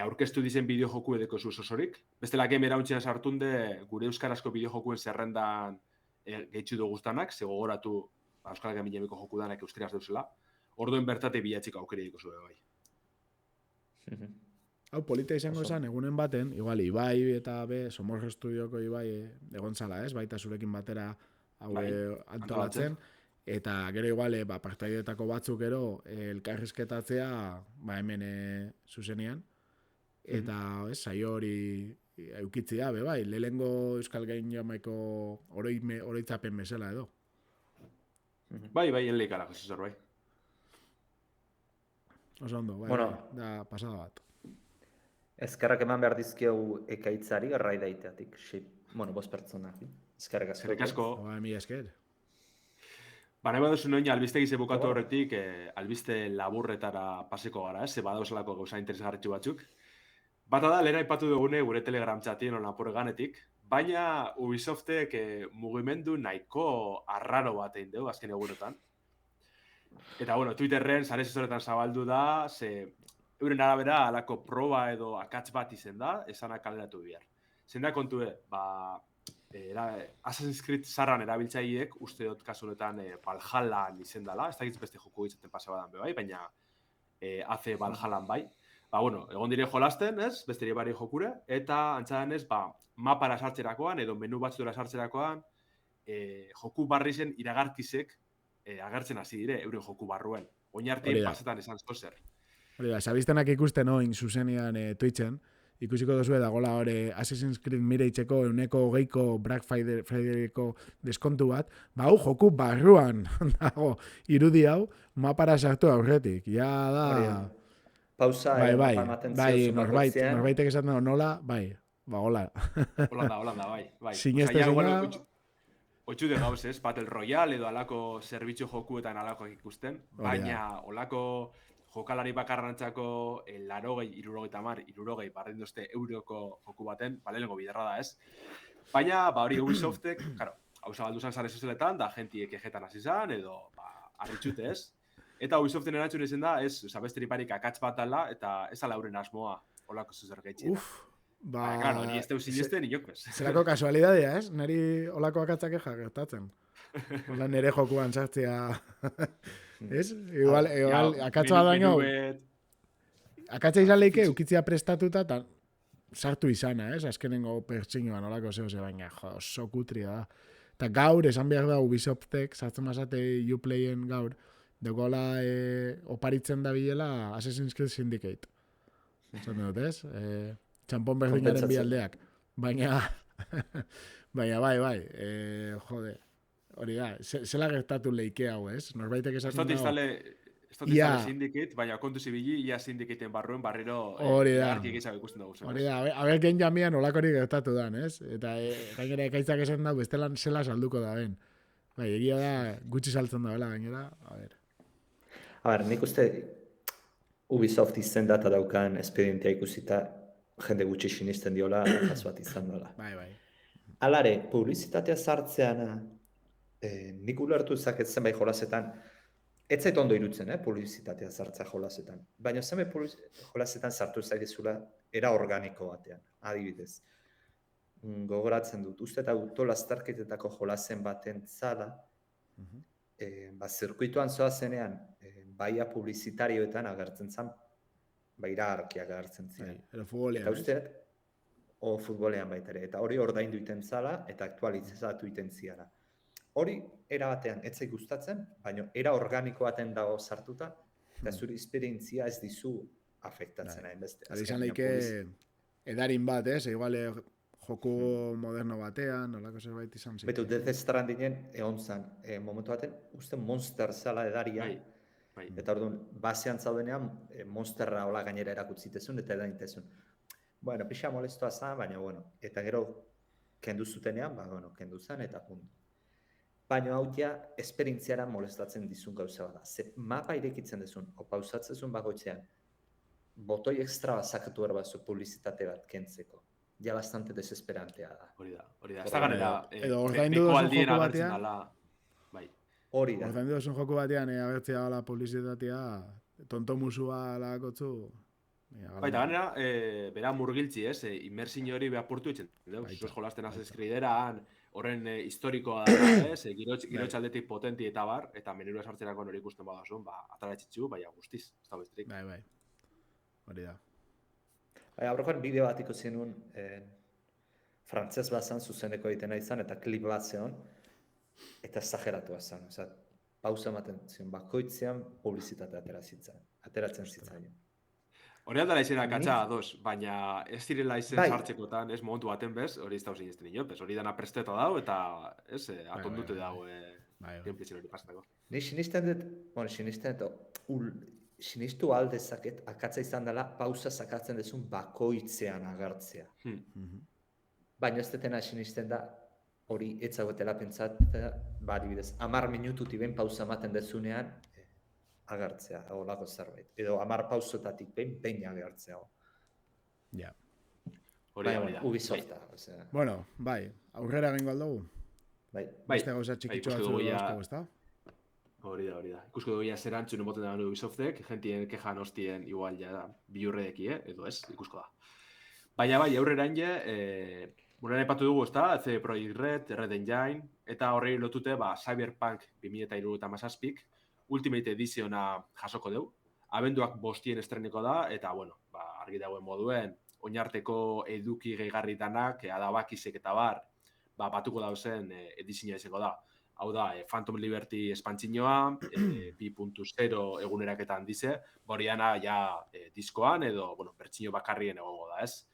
aurkeztu dizen bideo joku edeko zuz osorik. Bestela game erauntzian sartunde gure euskarazko bideo jokuen zerrendan gehitzu dugu guztanak, ze gogoratu Euskal Game Jameko joku danak euskaraz deuzela. Orduen bertate bilatziko aukeri diko zuen, bai. Hau, polita izango zen, egunen baten, igual, Ibai eta Somos Estudioko Ibai egon zala, ez? Baita zurekin batera hau antolatzen. Eta gero igual, partaideetako batzuk gero elkarrizketatzea hemen zuzenian. Eta, ez, saio hori eukitzia, bai, lehengo Euskal Game Jameko oroitzapen bezala edo. Bai, enleikara, jesuzor, bai. Oso ondo, bai, Bueno. bai, da pasada bat. Ezkerrak eman behar dizkiogu ekaitzari, errai daiteatik. Bueno, 5 pertsonak. Ezkerrak asko. Eskerrik asko. Bai, mila esker. Nahi baduzu noin albistegi bukatu horretik, albiste laburretara paseko gara, ze badauzelako gauza interesgarritxu batzuk. Bata da, lehen aipatu dugune gure Telegram txatien on ganetik, baina Ubisoftek mugimendu nahiko arraro bat egin dugu azken egunetan. Eta, bueno, Twitterren, sare sozialetan zabaldu da, ze euren arabera alako proba edo akats bat izen da, esanak kaleratu bihar. Zein da kontue, Assassin's Creed zarran erabiltzaileek, uste dut kasu honetan Valhallan izen dela, ez dakitz beste joko izaten pasabadan bai, baina AC Valhallan bai. Bueno, egon dire jolasten, ez, beste bari jokure, eta antzadan ez, mapara sartzerakoan, edo menu batzura sartzerakoan, joku barri zen iragarkizek agertzen hasi dire, euren joku barruen. Oin artean pasetan esan zozer. Hori da, sabiztenak ikusten oin zuzenean Twitchen, ikusiko duzue dagoela hori Assassin's Creed Mirageeko 120ko Black Fridayko deskontu bat, hau joku barruan dago irudi hau mapara sartu aurretik. Ja da... Pausa, norbaitek esaten da nola, hola. Holanda, bai. Sineste zena... Otxu de gauz, ez? Battle Royale edo alako zerbitzu jokuetan alako ikusten, baina olako jokalari bakarrantzako 60 barren dozte euroko joku baten, lehenengo biderra da, ez? Baina, hori Ubisoftek, hau zabaldu zan sare sozialetan, da gentiek ejetan hasi zan, edo, arritxute, ez? Eta Ubisoften erantzun izan da, ez, besteri parik akats bat dela, eta ez ala euren asmoa, olako zuzer gaitxera. Claro, ni ez teu sinisten inok bez. Zerako kasualidadea, ez? Neri olako akatzak gertatzen. Hola nere jokuan sartzea. Ez? Igual akatza daño. Akatza izan leike ukitzea prestatuta eta sartu izana, ez? Azkenengo pertsinoan olako zehose baina, oso kutria da. Eta gaur, esan behar da Ubisoftek, sartzen mazate Uplayen gaur, degola oparitzen da bilela Assassin's Creed Syndicate. Zan dut, ez? Txampon berdinaren bi aldeak. Baina, bai, jode, hori da, zela gertatu leike hau, ez? Norbaitek esaten dago. Ez dut izale Syndicate, baina kontu zibili, ia Syndicateen barruen barriro artiek izan ikusten dugu. Hori da, haber gen jamian olakori gertatu dan, ez? Eta gainera ekaitzak esan dago, bestelan zela salduko da ben. Bai, egia da, gutxi saltzen da, gainera, a ber. Nik uste Ubisoft izendata daukan espedientia ikusita, jende gutxi sinisten diola, jaso bat izan dola. Bai. Alare, publizitatea sartzean, nik ulertu zaket zenbait jolasetan, ez zait ondo irutzen, publizitatea sartzea jolasetan. Baina zenbait jolasetan sartu zaitezula era organiko batean, adibidez. Gogoratzen dut, uste eta autolastarketetako jolasen baten zala, zirkuituan zoazenean, baia publizitarioetan agertzen zen, iragarkiak agertzen ziren. Eta futbolean, eta usteet, futbolean baita ere. Eta hori ordaindu iten zala eta aktualizatu iten ziala. Hori, era batean, ez zait gustatzen, baina era organiko baten dago sartuta, eta zure esperientzia ez dizu afektatzen hainbeste. Eta izan leike edarin bat, ez? Igual joku moderno batean, nolako zerbait izan zik. Betu, Death Strandingen egon zen, momentu baten, uste monster zala edaria, eta orduan, basean zaudenean, monsterra hola gainera erakutzitezun, eta edaintezun. Bueno, pixa molestoa zen, baina, eta gero, kendu zutenean, kendu zen, eta puntu. Baina hau ja, esperientziara molestatzen dizun gauza bada. Ze mapa irekitzen dezun, o pausatzezun bagoitzean, botoi ekstra bazakatu erbazu publizitate bat kentzeko. Ja bastante desesperantea da. Hori da. Ez da ganera, edo ordaindu duzun joku batean, hori da. Ordaindu duzun joku batean, agertzea la publizitatea, tonto musua lagakotzu. Baita ganera, bera murgiltzi, ez? Inmersin hori behapurtu etxen. Zuz jolasten Assassin's Creed-eran, horren historikoa da, ez? Girotx aldetik potenti eta bar, eta menurua sartzerako hori ikusten badazun, ataratxitzu, baina guztiz, ez da bestrik. Bai. Hori da. Aurrekoan bideo bat ikusi nuen, frantzez bazan zuzeneko egiten izan, eta klip bat zeon, eta exageratua zen. Pausa ematen zion, bakoitzean publizitatea ateratzen zitzaion. Hori aldara izena katxa ados, baina ez direla izen sartzekotan, ez momentu baten bez, hori ez da usin izten inopez, hori dana presteta dau, eta ez, atondute dau gameplay hori pasatako. Ni sinisten dut, sinistu aldezaket, akatza izan dela, pausa sakatzen dezun bakoitzean agertzea. Baina ez detena sinisten da, hori etzagoetela pentsatzea, adibidez, 10 minututik behin pausa ematen dezunean, agertzea, holako zerbait. Edo 10 pausotatik behin agertzea. Ja. Hori da. Ubisofta. Osea, Bueno, bai, aurrera egingo aldugu. bai. Beste gauza txikitxo ikusko batzu dugu ja- dauzkagu, ezta? Hori da. Ikusko dugu ja zer antzun emoten da Ubisoftek, jentien kejan hostien igual ja bilurredeki, edo ez, ikusko da. Baina bai, aurrera enge, bueno, aipatu dugu, ezta, CD Projekt Red Engine, eta horrei lotute, Cyberpunk 2077 Ultimate Editiona jasoko dugu. Abenduak 5 estreniko da, eta, bueno, argi dagoen moduen, oinarteko eduki gehigarri danak, adabakisek eta batuko dauzen edizioa izango da. Hau da, Phantom Liberty espantzinoa, 2.0 eguneraketan dize, horiana ja diskoan edo, bueno, bertsio bakarrien egongo da, ez?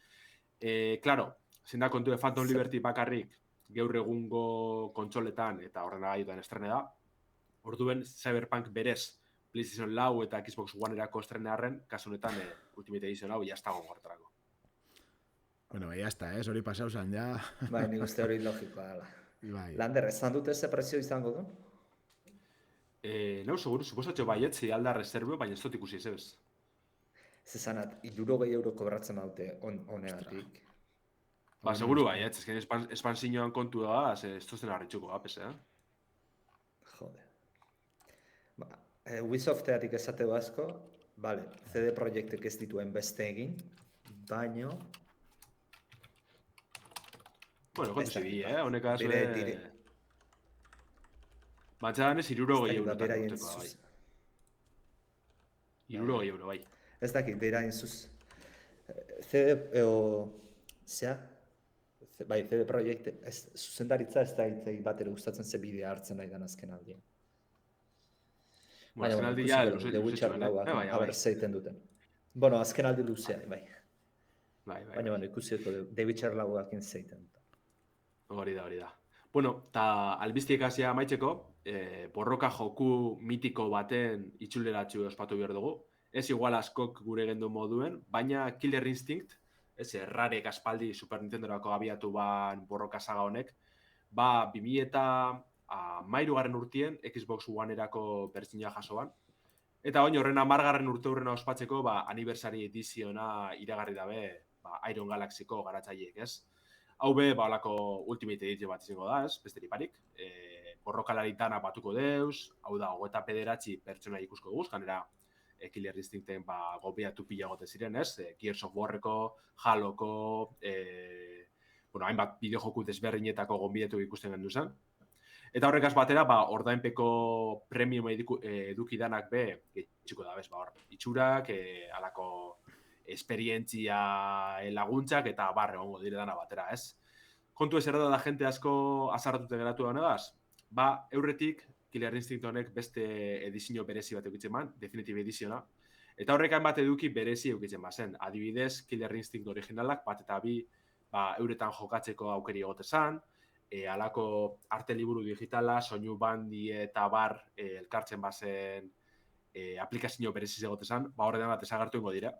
Claro, zein da kontu Phantom Liberty bakarrik gaur egungo kontsoletan eta horrena gaiotan estrene da. Orduen Cyberpunk berez PlayStation 4 eta Xbox One-erako estrenearren, kasu honetan Ultimate Edition hau jaztago gortarako. Bueno, ya está, hori pasau zan, ja. Bai, nik uste hori logikoa dela. Bai. Lander, esan dute ze prezio izango du? Nau, seguru, suposatxo baiet, alda reservio, baina ez dut ikusi ez. Zezanat, 60 euro kobratzen daute honegatik. Seguru baiet, ezken espansioan kontu da, ez duzten harritxuko apes, Jode. Ubisofteatik esateko asko, vale, CD Projektek ez dituen beste egin, baino... Bueno, kontu zidi, honekaz... Dire. Batxadan ez 60 euro. Beraien 60 euro, bai. Ez dakit, beraien zuz... CD Projekt, zuzendaritza ez da bat ere gustatzen ze bidea hartzen nahi dan azken aldian. Azken aldi ja, The Witcher lauak, haber zeiten duten. Bueno, azken aldi luzea, bai. Baina, ikusiko The Witcher lauak zeiten. Hori da. Bueno, eta albiztiek hasia amaitzeko, borroka joku mitiko baten itxuleratxu ospatu behar dugu. Ez igual askok gure gendu moduen, baina Killer Instinct, ez errarek aspaldi Super Nintendorako abiatu ban borroka saga honek, 2013 urtien Xbox One-erako bertsioa jasoan. Eta oin horren 10. urte hurrena ospatzeko, Anniversary Ediziona iragarri dabe Iron Galaxyko garatzaileek, ez? Hau be, holako Ultimate Edition bat izango da, ez? Besterik barik. Borrokalari dana batuko deuz, hau da, 29 pertsona ikusko guz, ganera Killer Instincten gobiatu pila gote ziren, ez? Gears of Warreko, Haloko, hainbat bideojoku desberdinetako gonbidatu ikusten gendu zen. Eta horrekaz batera, ordainpeko premium eduki danak be, getxiko da, bez, itxurak, alako esperientzia laguntzak eta egongo dire dana batera, ez? Kontu ez da jente asko azarratute geratu da honegaz, eurretik Killer Instinct honek beste edizio berezi bat eukitzen man, Definitive Editiona, eta horrekan bat eduki berezi eukitzen bazen. Adibidez, Killer Instinct originalak bat eta bi euretan jokatzeko aukeri egotezan, alako arte liburu digitala, soinu bandi eta elkartzen bazen aplikazio berezi egotezan, horretan bat ezagartu ingo dira.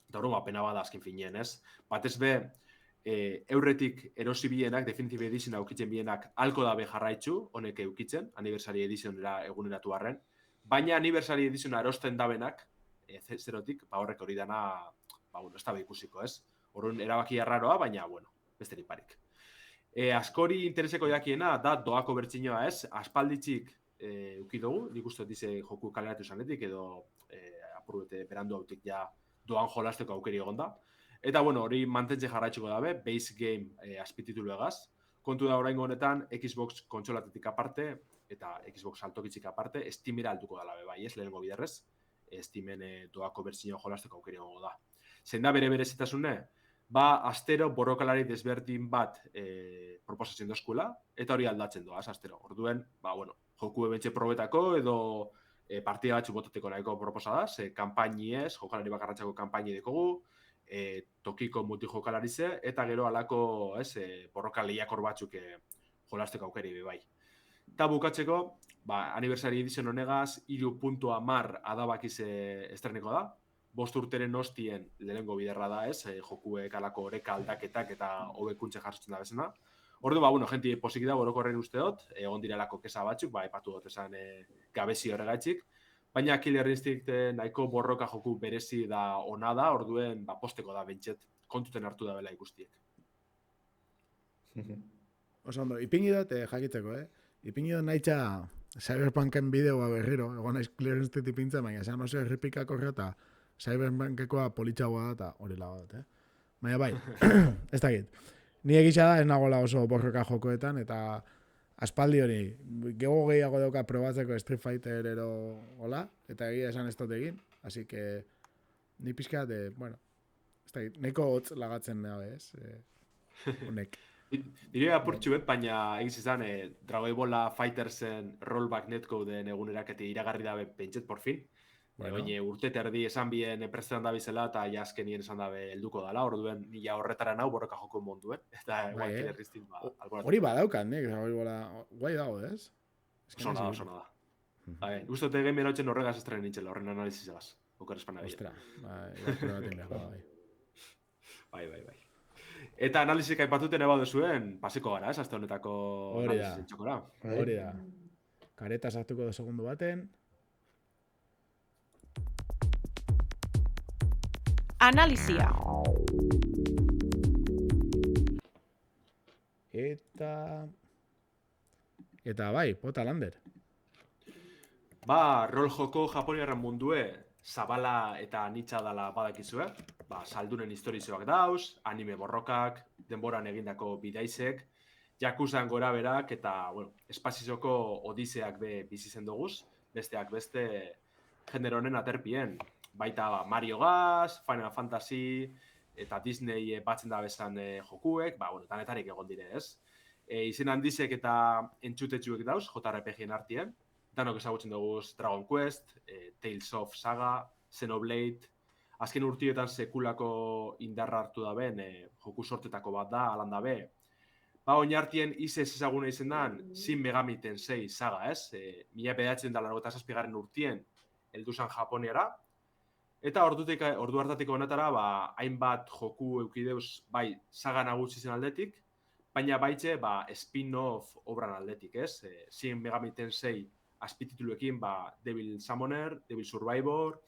Eta hori pena bada azken finean, ez? Batez be, eurretik erosi bienak, Definitive Edition aukitzen bienak, alko dabe jarraitzu, honek eukitzen, Anniversary Editionera eguneratu arren, baina Anniversary Editiona erosten dabenak, zerotik, horrek hori dana, ez da ikusiko, ez? Horren erabaki erraroa, baina, besterik parik. Askori intereseko jakiena, da doako bertsinoa, ez? Aspalditzik eukidugu, nik uste dize joku kaleratu zanetik, edo apurbete berandu hautik ja doan jolasteko aukeri egon da. Eta, hori mantentze jarraitzuko dabe, base game azpititulu egaz. Kontu da oraingo honetan, Xbox kontsolatetik aparte, eta Xbox altokitzik aparte, Steamera altuko dala be, bai, ez, lehenengo biderrez, Steamen doako bertsio jolasteko aukeri egongo da. Zein da berezitasune? Astero borrokalari desberdin bat proposatzen dozkula, eta hori aldatzen doaz, astero. Orduen, joku ebentxe probetako, edo partida batzu botateko nahiko proposadaz, kanpaini ez, jokalari bakarratzako kanpaini dekogu, tokiko multijokalarize, eta gero alako borroka lehiakor batzuk jolasteko aukeri bai. Eta bukatzeko, aniversari edizion honegaz, 3.10 adabakiz estreniko da. 5 urteren ostien lehenengo biderra da, ez? Jokuek alako oreka aldaketak eta hobekuntze jartzen da bezena. Ordu, jenti posiki da, orokorren usteot, egon direlako kesa batzuk, epatu dut esan gabezi horregaitzik. Baina Killer Instinct nahiko borroka joku berezi da ona da, orduen posteko da bentset kontuten hartu da bela ikustiek. Oso ondo, ipingi dut jakitzeko, Ipingi dut nahitza Cyberpunken bideoa berriro, egon naiz Killer Instinct ipintzen, baina esan oso erripikak horre eta Cyberpunkekoa politxagoa da eta hori lagat, Baina bai, ez dakit. Ni egitza da ez nagoela oso borroka jokoetan eta aspaldi hori, gego gehiago dauka probatzeko Street Fighter ero hola, eta egia esan ez dut egin, así que ni pixkat, ez dakit, neko hotz lagatzen da, ez? Honek. Diria apurtxu baina egiz izan Dragon Ball Fightersen rollback netcodeen egunerakete iragarri dabe pentset por fin. Baina urte terdi esan bien prestetan dabizela eta jaskenien esan dabe helduko dala, orduen nila horretara nau borroka joko monduen. Eta Killer Instinct alboratu. Hori badaukan, hori bola, guai dago, ez? Sona da. Ustote Game Erautxen horregaz estrenen nintzela, horren analizizagaz. Okar espana bila. Ostra, bai. Eta analizik aipatuten eba duzuen, paseko gara, aste honetako analizik txokora. Hori da. Kareta sartuko da segundu baten. Analizia. Eta bai, Pota Lander. Rol joko japoniarren mundue, zabala eta nitsa dala badakizue. Saldunen historizoak dauz, anime borrokak, denboran egindako bidaizek, jakuzan gora berak eta, espazizoko odiseak be bizizen doguz, besteak beste genero honen aterpien. Baita Mario Gas, Final Fantasy eta Disney batzen da bezan jokuek, danetarik egon dire, ez? Izen handizek eta entzutetxuek dauz, JRPG-en artien. Danok ezagutzen dugu Dragon Quest, Tales of Saga, Xenoblade, azken urtietan sekulako indarra hartu daben joku sortetako bat da, alan dabe. Oinartien izez ezaguna izen dan, Shin Megami Tensei saga, ez? 1997 urtien helduzan Japoniara. Eta ordu hartatiko honetara, hainbat joku eukideuz, bai, saga nagusi zen aldetik, baina baitxe, spin-off obran aldetik, ez? Shin Megami Tensei azpitituluekin, Devil Summoner, Devil Survivor,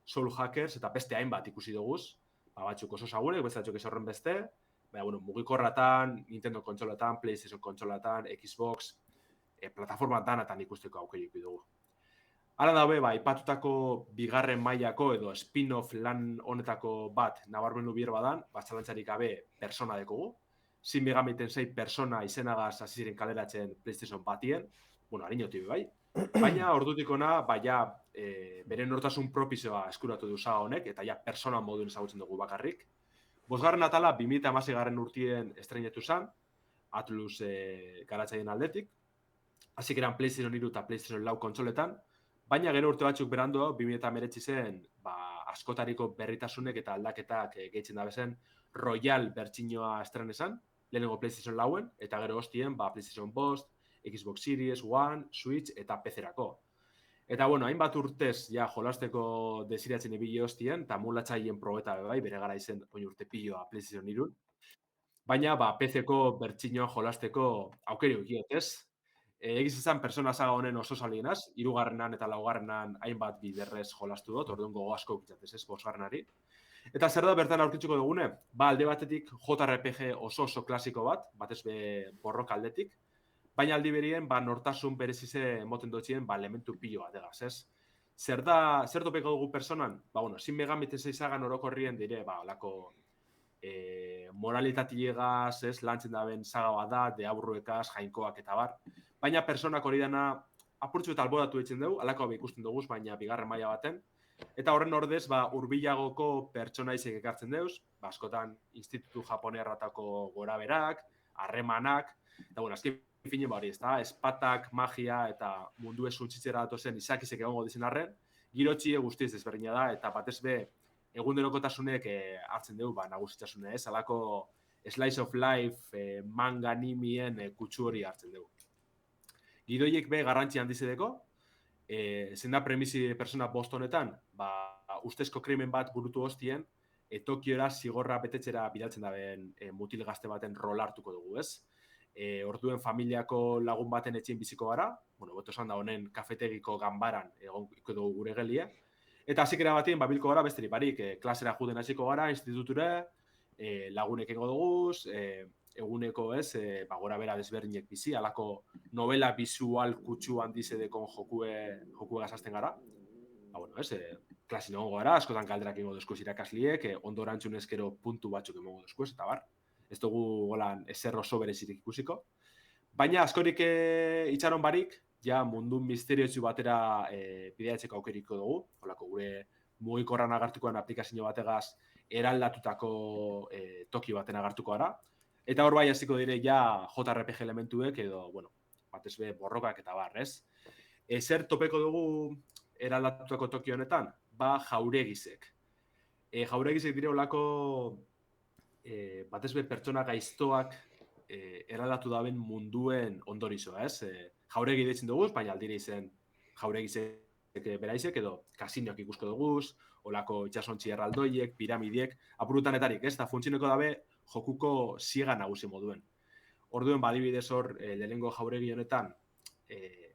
Soul Hackers, eta beste hainbat ikusi duguz. Batzuk oso zagunek, beste batzuk ez horren beste. Mugikorratan, Nintendo kontsolatan, PlayStation kontsolatan, Xbox, plataformatan eta ikusteko aukerik dugu. Hala dabe, ipatutako bigarren mailako edo spin-off lan honetako bat nabarmendu bier badan, zalantzarik gabe persona dekogu. Shin Megami Tensei persona izenagaz hasi ziren kaleratzen PlayStation batien, harinotik bai. Baina ordutik ona, bere nortasun propizioa eskuratu du saga honek, eta persona moduen ezagutzen dugu bakarrik. 5. atala 2016 urtien estreinetu zen, Atlus garatzaien aldetik. Hasik eran PlayStation 3 eta PlayStation 4 kontsoletan, baina gero urte batzuk berandu, 2019 zen, askotariko berritasunek eta aldaketak gehitzen dabezen Royal bertsinoa estrenezan, lehenengo PlayStation 4-en, eta gero hostien, PlayStation 5, Xbox Series, One, Switch eta PC-erako. Eta, hainbat urtez jolasteko desiratzen ibili hostien, eta mulatzaien probeta bere gara izen urte piloa PlayStation 3. Baina, PC-ko bertsinoa jolasteko aukeri ukiot, ez? Egiz izan persona saga honen oso salienaz, 3. eta 4. hainbat biderrez jolastu dut, orduan gogo asko ukitzatez, ez, 5. Eta zer da bertan aurkitzuko dugune? Alde batetik JRPG oso klasiko bat, batez be borroka aldetik, baina aldi berien, nortasun berezize moten dutxien, elementu pilo bat egaz, ez? Zer topeko dugu personan? Shin Megami Tensei sagan orokorrien dire, olako moralitatiegaz, ez, lantzen daben saga bat da, deaburruekaz, jainkoak eta bar. Baina personak hori dana apurtzu eta alboratu ditzen dugu, alako ikusten dugu, baina bigarren maila baten. Eta horren ordez, hurbilagoko pertsonaizek ekartzen deuz, askotan institutu japonearratako gora berak, harremanak, eta azken finen hori, ez da, espatak, magia eta mundu esuntzitzera datozen izakizek egongo dizen arren, girotxie guztiz desberdina da, eta batez be, egunderokotasunek hartzen dugu, nagusitxasune, ez, alako slice of life, manga animien kutsu hori hartzen dugu. Gidoiek be garrantzi handizedeko, zein da premisi persona bost honetan, ustezko krimen bat burutu hostien, Tokiora zigorra betetzera bidaltzen daben mutil gazte baten rol hartuko dugu, ez? Orduen familiako lagun baten etxein biziko gara, beto esan da honen kafetegiko ganbaran egonko dugu gure gelie, eta hazikera batien babilko gara besterik barik, klasera juden hasiko gara, instituture, lagunek egingo duguz, eguneko ez, gora bera desberdinek bizi, alako novela visual kutsu handizedekon jokue gazazten gara. Klasin egongo gara, askotan galderak egingo duzkoz irakasliek, ondo erantzunezkero puntu batzuk egongo duzkoz, eta bar. Ez dugu golan ezer oso berezirik ikusiko. Baina askorik itxaron barik, ja mundu misteriotsu batera bideatzeko aukeriko dugu, holako gure mugikorran agartukoan aplikazio bategaz eraldatutako toki baten agartuko gara. Eta hor bai hasiko dire ja JRPG elementuek edo, batez be borrokak eta bar, ez? Zer topeko dugu eraldatutako toki honetan? Jauregizek. Jauregizek dire olako batez be pertsona gaiztoak eraldatu daben munduen ondorizoa, ez? Jauregi deitzen dugu, baina aldire izen jauregizek beraizek edo kasinoak ikusko dugu, olako itxasontzi erraldoiek, piramidiek, apurutanetarik, ez? Da funtzioneko dabe jokuko ziega nagusi moduen. Orduen badibidez hor, lehenengo jauregi honetan,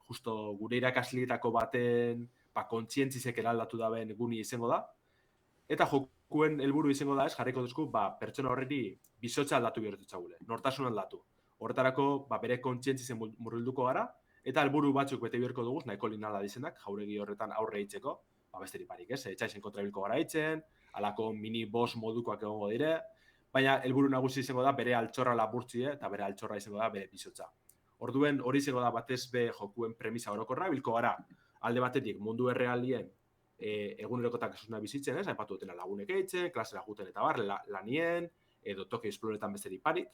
justo gure irakaslietako baten kontzientzizek eraldatu daben guni izango da, eta jokuen helburu izango da, ez, jarriko duzku, pertsona horreri bizotza aldatu bihurtu txagule, nortasun aldatu. Horretarako, bere kontzientzizen murrilduko gara, eta helburu batzuk bete bihurko dugu, nahiko linala dizenak, jauregi horretan aurre hitzeko, besterik parik, ez, etxaizen kontrabilko gara hitzen, alako mini boss modukoak egongo dire, baina helburu nagusi izango da bere altxorra lapurtzie eta bere altxorra izango da bere bizotza. Orduen hori izango da batez be jokuen premisa orokorra, bilko gara alde batetik mundu errealien egunerokotasunea bizitzen, ez, aipatu dutena lagunek eitzen, klasera juten eta bar, lanien, edo toki esploretan besterik parik.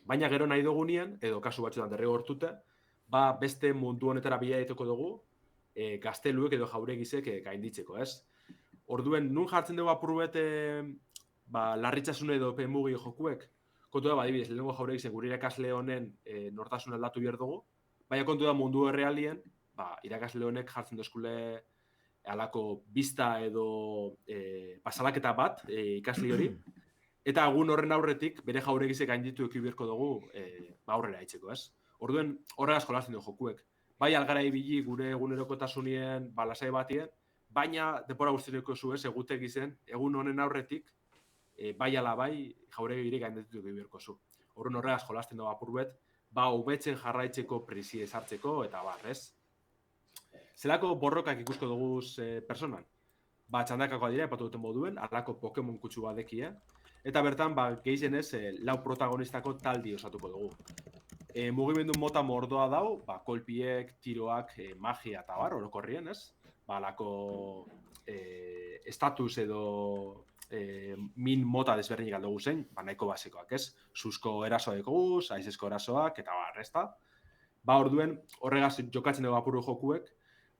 Baina gero nahi dugunien, edo kasu batzuetan derrigortute, beste mundu honetara bila ditoko dugu, gazteluek edo jauregizek gainditzeko, ez? Orduen, nun jartzen dugu apurbet larritzasun edo penmugi jokuek, kontu da, adibidez, lehenengo jauregizen gure irakasle honen nortasun aldatu behar dugu, baina kontu da mundu errealien, irakasle honek jartzen duzkule alako bista edo pasalaketa bat ikasli hori, eta egun horren aurretik bere jauregizek gainditu ekibirko dugu aurrera aitzeko, ez? Orduen, horregaz jolasten du jokuek. Bai algara ibili gure egunerokotasunien lasai batien, baina depora guztireko zu ez, egutek izen, egun honen aurretik, bai ala bai jauregire gainditu ekibirko zu. Orduen horregaz jolasten du apurbet, hobetzen jarraitzeko presi ezartzeko, eta bar, ez? Zelako borrokak ikusko dugu personan? Txandakakoa dira, epatu duten moduen, alako Pokemon kutsu badekie, eta bertan, gehien ez, lau protagonistako taldi osatuko dugu. Mugimendu mota mordoa dau, kolpiek, tiroak, magia eta bar, orokorrien, ez? Alako estatus edo min mota desberdinik aldugu zen, nahiko basikoak, ez? Suzko erasoa dekoguz, aizesko erasoak, eta bar, ez da? Orduen, horregaz jokatzen dugu apuru jokuek,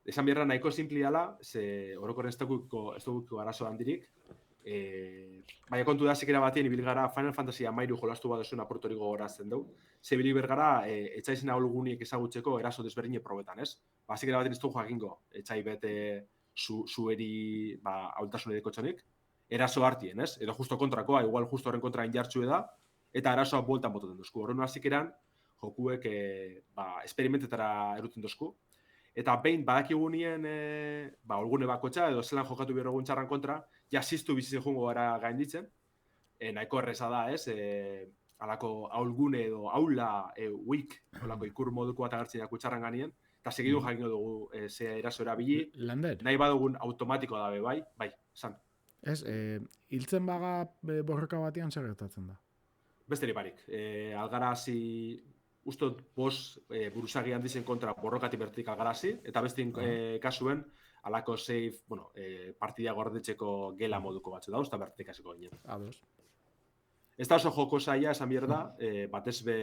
esan bierra nahiko simpli dela, ze orokorren ez dugu arazo handirik, baina kontu da zikera batien ibil gara Final Fantasy amairu jolastu bat duzun aportoriko gorazten dugu, ze ibil bergara etxaizen ahulgunik ezagutzeko eraso desberdine probetan, ez? Zikera batien ez dugu jakingo, etxai bete zueri haultasun edeko txonik, eraso hartien, ez? Edo justo kontrakoa, igual justo horren kontra injartxu eda, eta arazoa bueltan botaten duzku. Horren zikeran, jokuek esperimentetara eruten duzku, eta behin badakigunien olgune bakotxa edo zelan jokatu behar egun txarran kontra, jasiztu bizitzen jungo gara gainditzen, nahiko erreza da, ez? Alako aulgune edo aula weak, olako ikur moduko bat agertzen jaku txarran ganien, eta segidu jakingo dugu ze eraso erabili, nahi badugun automatiko dabe, bai, esan. Ez, hiltzen baga borroka batean zer gertatzen da? Besterik barik, algarazi, ustot bost buruzagi handizen kontra borrokati bertik algarazi, eta bestin kasuen, alako save, partida gordetzeko gela moduko batzu dauz, eta bertik hasiko ginen. Ados. Ez da oso joko zaila, esan bierda, batez be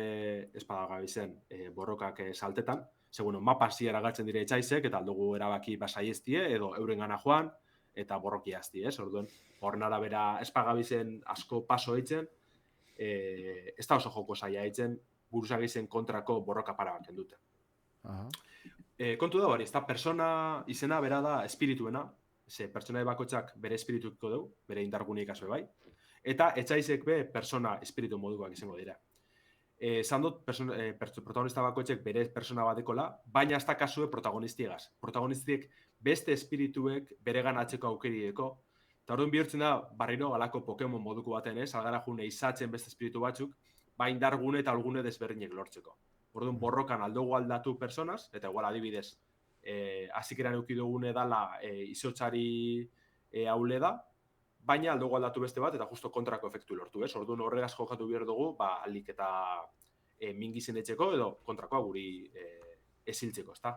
espadagabizen borrokak saltetan, mapa ziera galtzen dire etxaizek, eta aldugu erabaki basaiestie, edo euren gana joan, eta borroki azti, ez? Orduan, horren arabera espagabizen asko paso eitzen, ez da oso joko zaila eitzen, buruzagizen kontrako borroka para baten dute. Aha. Kontu da hori, ez da persona izena bera da espirituena, ze pertsona bakoitzak bere espirituko dugu, bere indargunik azue bai, eta etxaizek be persona espiritu modukoak izango dira. Esan dut, protagonista bakoitzek bere persona badekola, baina ez da kasue protagonistiegaz. Protagonistiek beste espirituek bere ganatzeko aukerieko, eta orduan bihurtzen da, barriro galako Pokemon moduko baten ez, algara june izatzen beste espiritu batzuk, ba indargune eta algune desberdinek lortzeko. Orduan borrokan aldugu aldatu personas, eta igual adibidez, azikeran euki dugune dala izotzari haule da, baina aldugu aldatu beste bat, eta justo kontrako efektu lortu, ez? Orduan horregaz jokatu behar dugu, ba, alik eta mingizen etxeko, edo kontrakoa guri esiltzeko, ezta?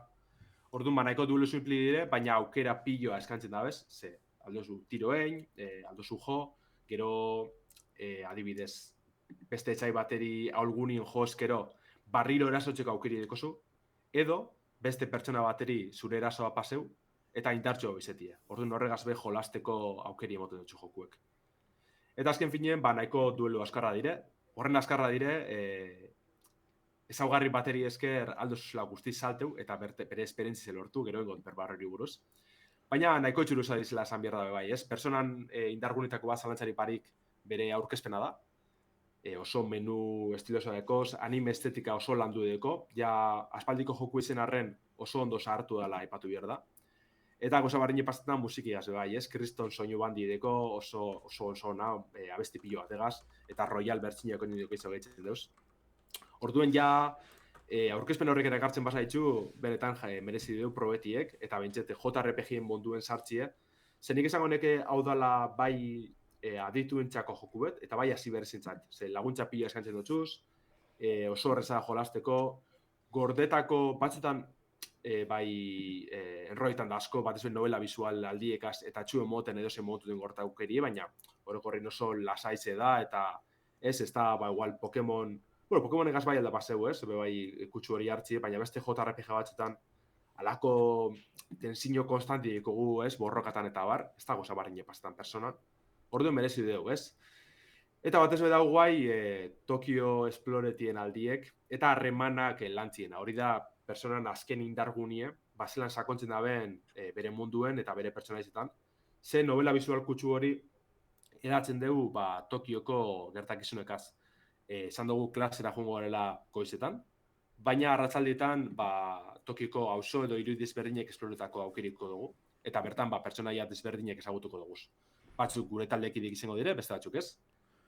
Orduan, ba, nahiko duelu simpli dire, baina aukera piloa eskantzen da, bez? Ze, aldozu tiroein, aldozu jo, gero, adibidez, beste etxai bateri aulgunin jo eskero, barriro erasotzeko aukeri dekozu, edo beste pertsona bateri zure erasoa paseu, eta indartxo bizetia. Orduan horregaz be jolasteko aukeri emoten dutxu jokuek. Eta azken finean, ba, nahiko duelu askarra dire. Horren askarra dire, ezaugarri bateri esker aldozuzela guztiz salteu, eta bere esperientzi lortu, gero egot berbarrori buruz. Baina nahiko txuruza dizela esan behar da bai, ez? Personan indargunetako bat zalantzari parik bere aurkezpena da, oso menu estiloso dekoz, anime estetika oso landu deko, ja aspaldiko joku izen arren oso ondo zahartu dela aipatu behar da. Eta goza barriñe pastetan musikiaz bai, ez? Kriston soinu bandi deko oso ona, abesti pilo bategaz, eta Royal bertzinako nideko izan gaitzen deuz. Orduen ja, aurkezpen horrek ere ekartzen basaitzu, benetan merezi deu probetiek, eta bentsete JRPG-en monduen sartzie. Zenik esango neke hau dala bai adituentzako joku bet, eta bai hasi berezintzat. Ze laguntza pila eskantzen dutxuz, oso horreza jolasteko, gordetako batzutan bai enroitan da asko, bat ezuen novela visual aldiekaz, eta txuen moten edo zen motu den gorta aukerie, baina orokorrin oso lasaize da, eta ez da, ba, igual Pokemon, bueno, Pokemon egaz bai alda paseu, ez, bai kutsu hori hartzi, baina beste JRPG batzutan, alako tensio konstanti dikogu, ez, borrokatan eta bar, ez da goza barriñe pasetan personan, orduan merezi dugu, ez? Eta batez be dago guai Tokyo Exploretien aldiek, eta harremanak lantziena, hori da personan azken indargunie, bazelan sakontzen daben bere munduen eta bere pertsonaizetan, ze novela visual kutsu hori eratzen dugu ba, Tokioko gertakizunekaz. Esan dugu klasera joango garela goizetan, baina arratzaldietan ba, Tokioko auzo edo hiru desberdinek esploretako aukeriko dugu, eta bertan ba, pertsonaia desberdinek ezagutuko dugu. Batzuk gure taldekidik izango dire, beste batzuk ez.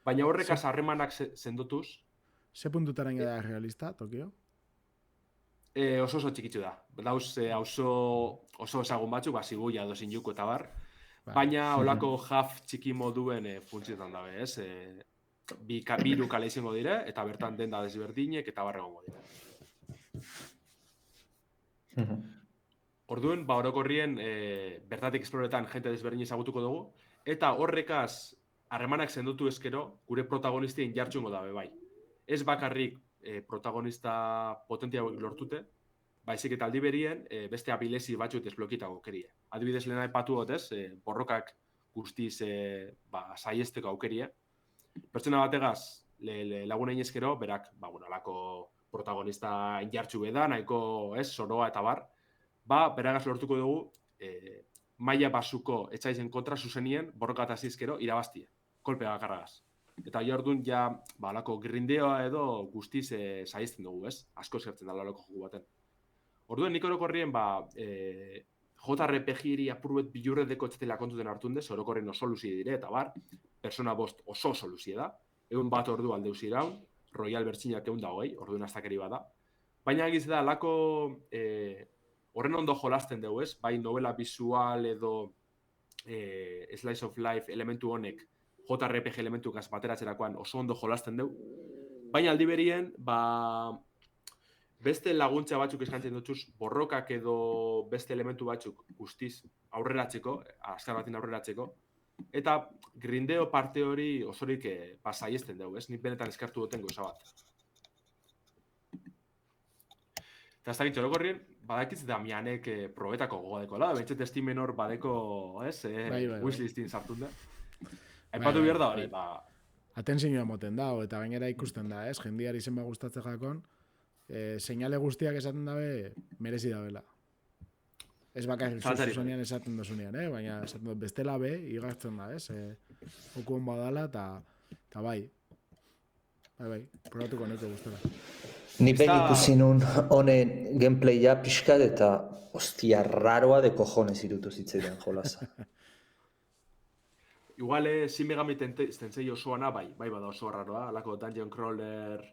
Baina horrekaz harremanak sendotuz. Ze puntutaren da realista, Tokio? Oso txikitzu da. Dauz oso ezagun batzuk, ba, Shibuya edo Shinjuku eta bar. Baina olako half txiki moduen funtzioetan dabe, ez? Biru kale izango dire, eta bertan denda desberdinek eta barra egongo dire. Orduen, ba, orokorrien bertatik esploretan jente desberdin ezagutuko dugu, eta horrekaz harremanak sendotu eskero, gure protagonistien jartxungo dabe bai. Ez bakarrik protagonista potentia lortute, baizik eta aldi berien beste abilezi batzuk desblokitako kerie. Adibidez lehena epatu gotez, borrokak guztiz saiesteko aukerie. Pertsona bategaz, lagunein eskero, berak, ba, bueno, alako protagonista injartxu beda, nahiko, ez, soroa eta bar, ba, beragaz lortuko dugu, maila basuko etxaizen kontra zuzenien, borroka eta zizkero, irabaztie, kolpe bakarragaz. Eta jordun ja, ba, alako grindeoa edo guztiz saiesten dugu, ez? Asko eskertzen dala alako joku baten. Orduen, nik orokorrien, ba, JRPG-iri apurbet bilurredeko etxetela kontuten hartun dez, orokorren oso luzi dire, eta bar, persona bost oso luzi da. Egun bat ordu aldeuz iraun, Royal bertxinak egun da hogei, orduen astakeri bada. Baina egiz da, alako horren ondo jolasten dugu, ez? Bai novela visual edo slice of life elementu honek JRPG elementukaz bateratzerakoan oso ondo jolasten dugu. Baina aldi berien, ba, beste laguntza batzuk eskantzen dutuz, borrokak edo beste elementu batzuk guztiz aurreratzeko, azkar batin aurreratzeko, eta grindeo parte hori osorik saiesten dugu, ez? Nik benetan eskartu duten gauza bat. Eta ez dakit orokorrien, badakitz Damianek probetako gogodekola, betxet estimen hor badeko, ez? Wishlistin sartun da. Aipatu behar da hori, ba... Atentzioa moten da, eta gainera ikusten da, ez? Jendiari zenba gustatzen jakon, seinale guztiak esaten dabe, merezi dabela. Ez bakarrik Zalantzarik zuzenean esaten dozunean, baina esaten dut bestela be, igartzen da, ez? Joku hon badala, eta bai. Bai, probatuko neko gustara. Ni behin Está- ikusi nun honen gameplaya pixkat eta hostia, raroa de cojones irutu zitzaidan jolasa. Igual Shin Megami Tensei osoana bai bada oso raroa, alako dungeon crawler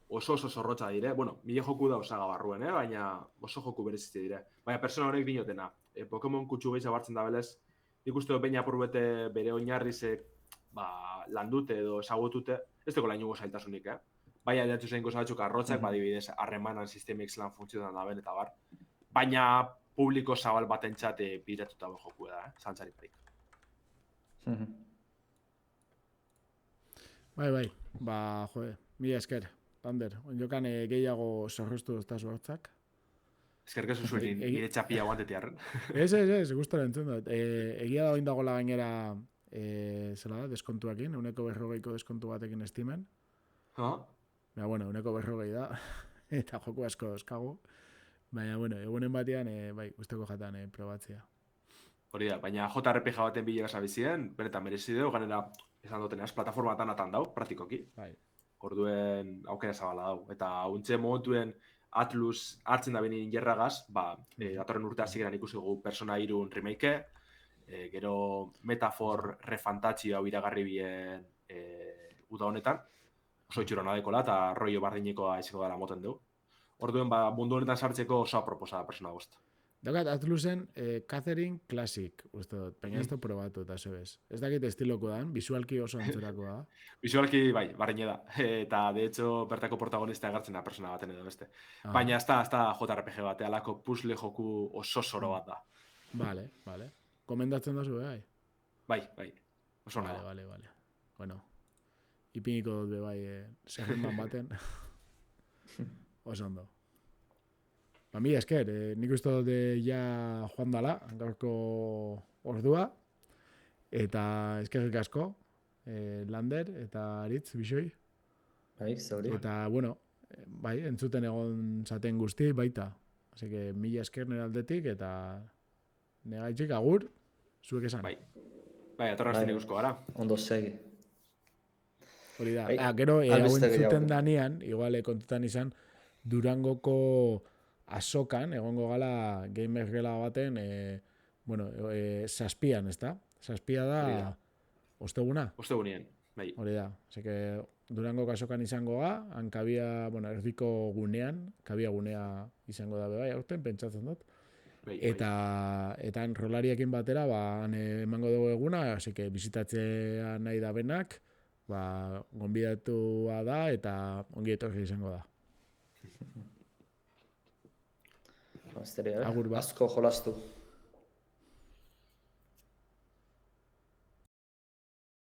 oso zorrotza dire. Bueno, mile joku da osaga barruen, baina oso joku berezitze dire. Baina persona horrek dinotena. Pokemon kutsu gehi zabartzen da belez, nik uste dut behin apurbete bere oinarrizek landute edo esagutute, ez deko lainungo zailtasunik, Baina diatu zein goza batzuk arrotzak, badibidez, harremanan sistemik zelan funtzionan da ben, eta bar. Baina publiko zabal batentzat biratuta joku da, zantzari barik. Bai, jode, mila esker, Lander, onjokan gehiago zorroztu ez da zuhartzak. Eskerke zuzuen nire txapia guantetiarren. Ez, gustora entzun dut. Egia da oin dagoela gainera, zela da, deskontuakin, 140ko deskontu batekin estimen. Baina, bueno, 140 da, eta joku asko euskagu. Baina, bueno, egunen batean, bai, guzteko jatan probatzea. Hori da, baina JRPG baten bilera zabizien, benetan merezi dugu, ganera, esan dutenaz, plataformatan atan dau, praktikoki. Bai. Orduen aukera zabala dau. Eta hauntze momentuen Atlus hartzen da benin jerragaz, datorren urte hasieran ikusi dugu Persona 3 remake, gero Metafor refantatzi hau iragarri bien uda honetan, oso itxurona dekola eta rollo bardinekoa izango dara moten dugu. Orduen, mundu honetan sartzeko oso aproposa da Persona 5. Daukat, Atlusen Catherine Classic, uste dut, baina ez da probatu eta zebez. Ez dakit estiloko dan, visualki oso antzerako da. Visualki, bai, barrine da. Eta, de hecho, bertako protagonista egartzen da persona baten edo beste. Baina ez da JRPG bat, alako puzzle joku oso zoro bat da. Vale. Komendatzen da zu, Bai, oso nahi. Vale. Bueno, ipiniko dut bai, segendan baten. Oso ondo. Mila esker, nik uste dut ja joan dala, gaurko ordua, eta eskerrik asko, Lander eta Aritz, Bixoi. Bai, zauri. Eta, bueno, bai, entzuten egon zaten guzti, baita. Así que, mila esker nire aldetik, eta negaitzik agur, zuek esan. Bai, atorra azten ikusko gara. Ondo segi. Hori da. Bai, Gero, hau albiste entzuten gehiago. danean, igual kontutan izan, Durangoko azokan, egongo gala gamer gela baten, zazpian, ez da? Zazpia da, osteguna? Ostegunien, bai. Hori da. Así que Durango azokan izango ga, han kabia, erdiko gunean, kabia gunea izango da bai, aurten, pentsatzen dut. Bai. Eta rolariekin batera, han emango dugu eguna, así que bizitatzea nahi da benak, gonbidatua da eta ongi etorri izango da. Asteria, Agur bat. asko jolastu.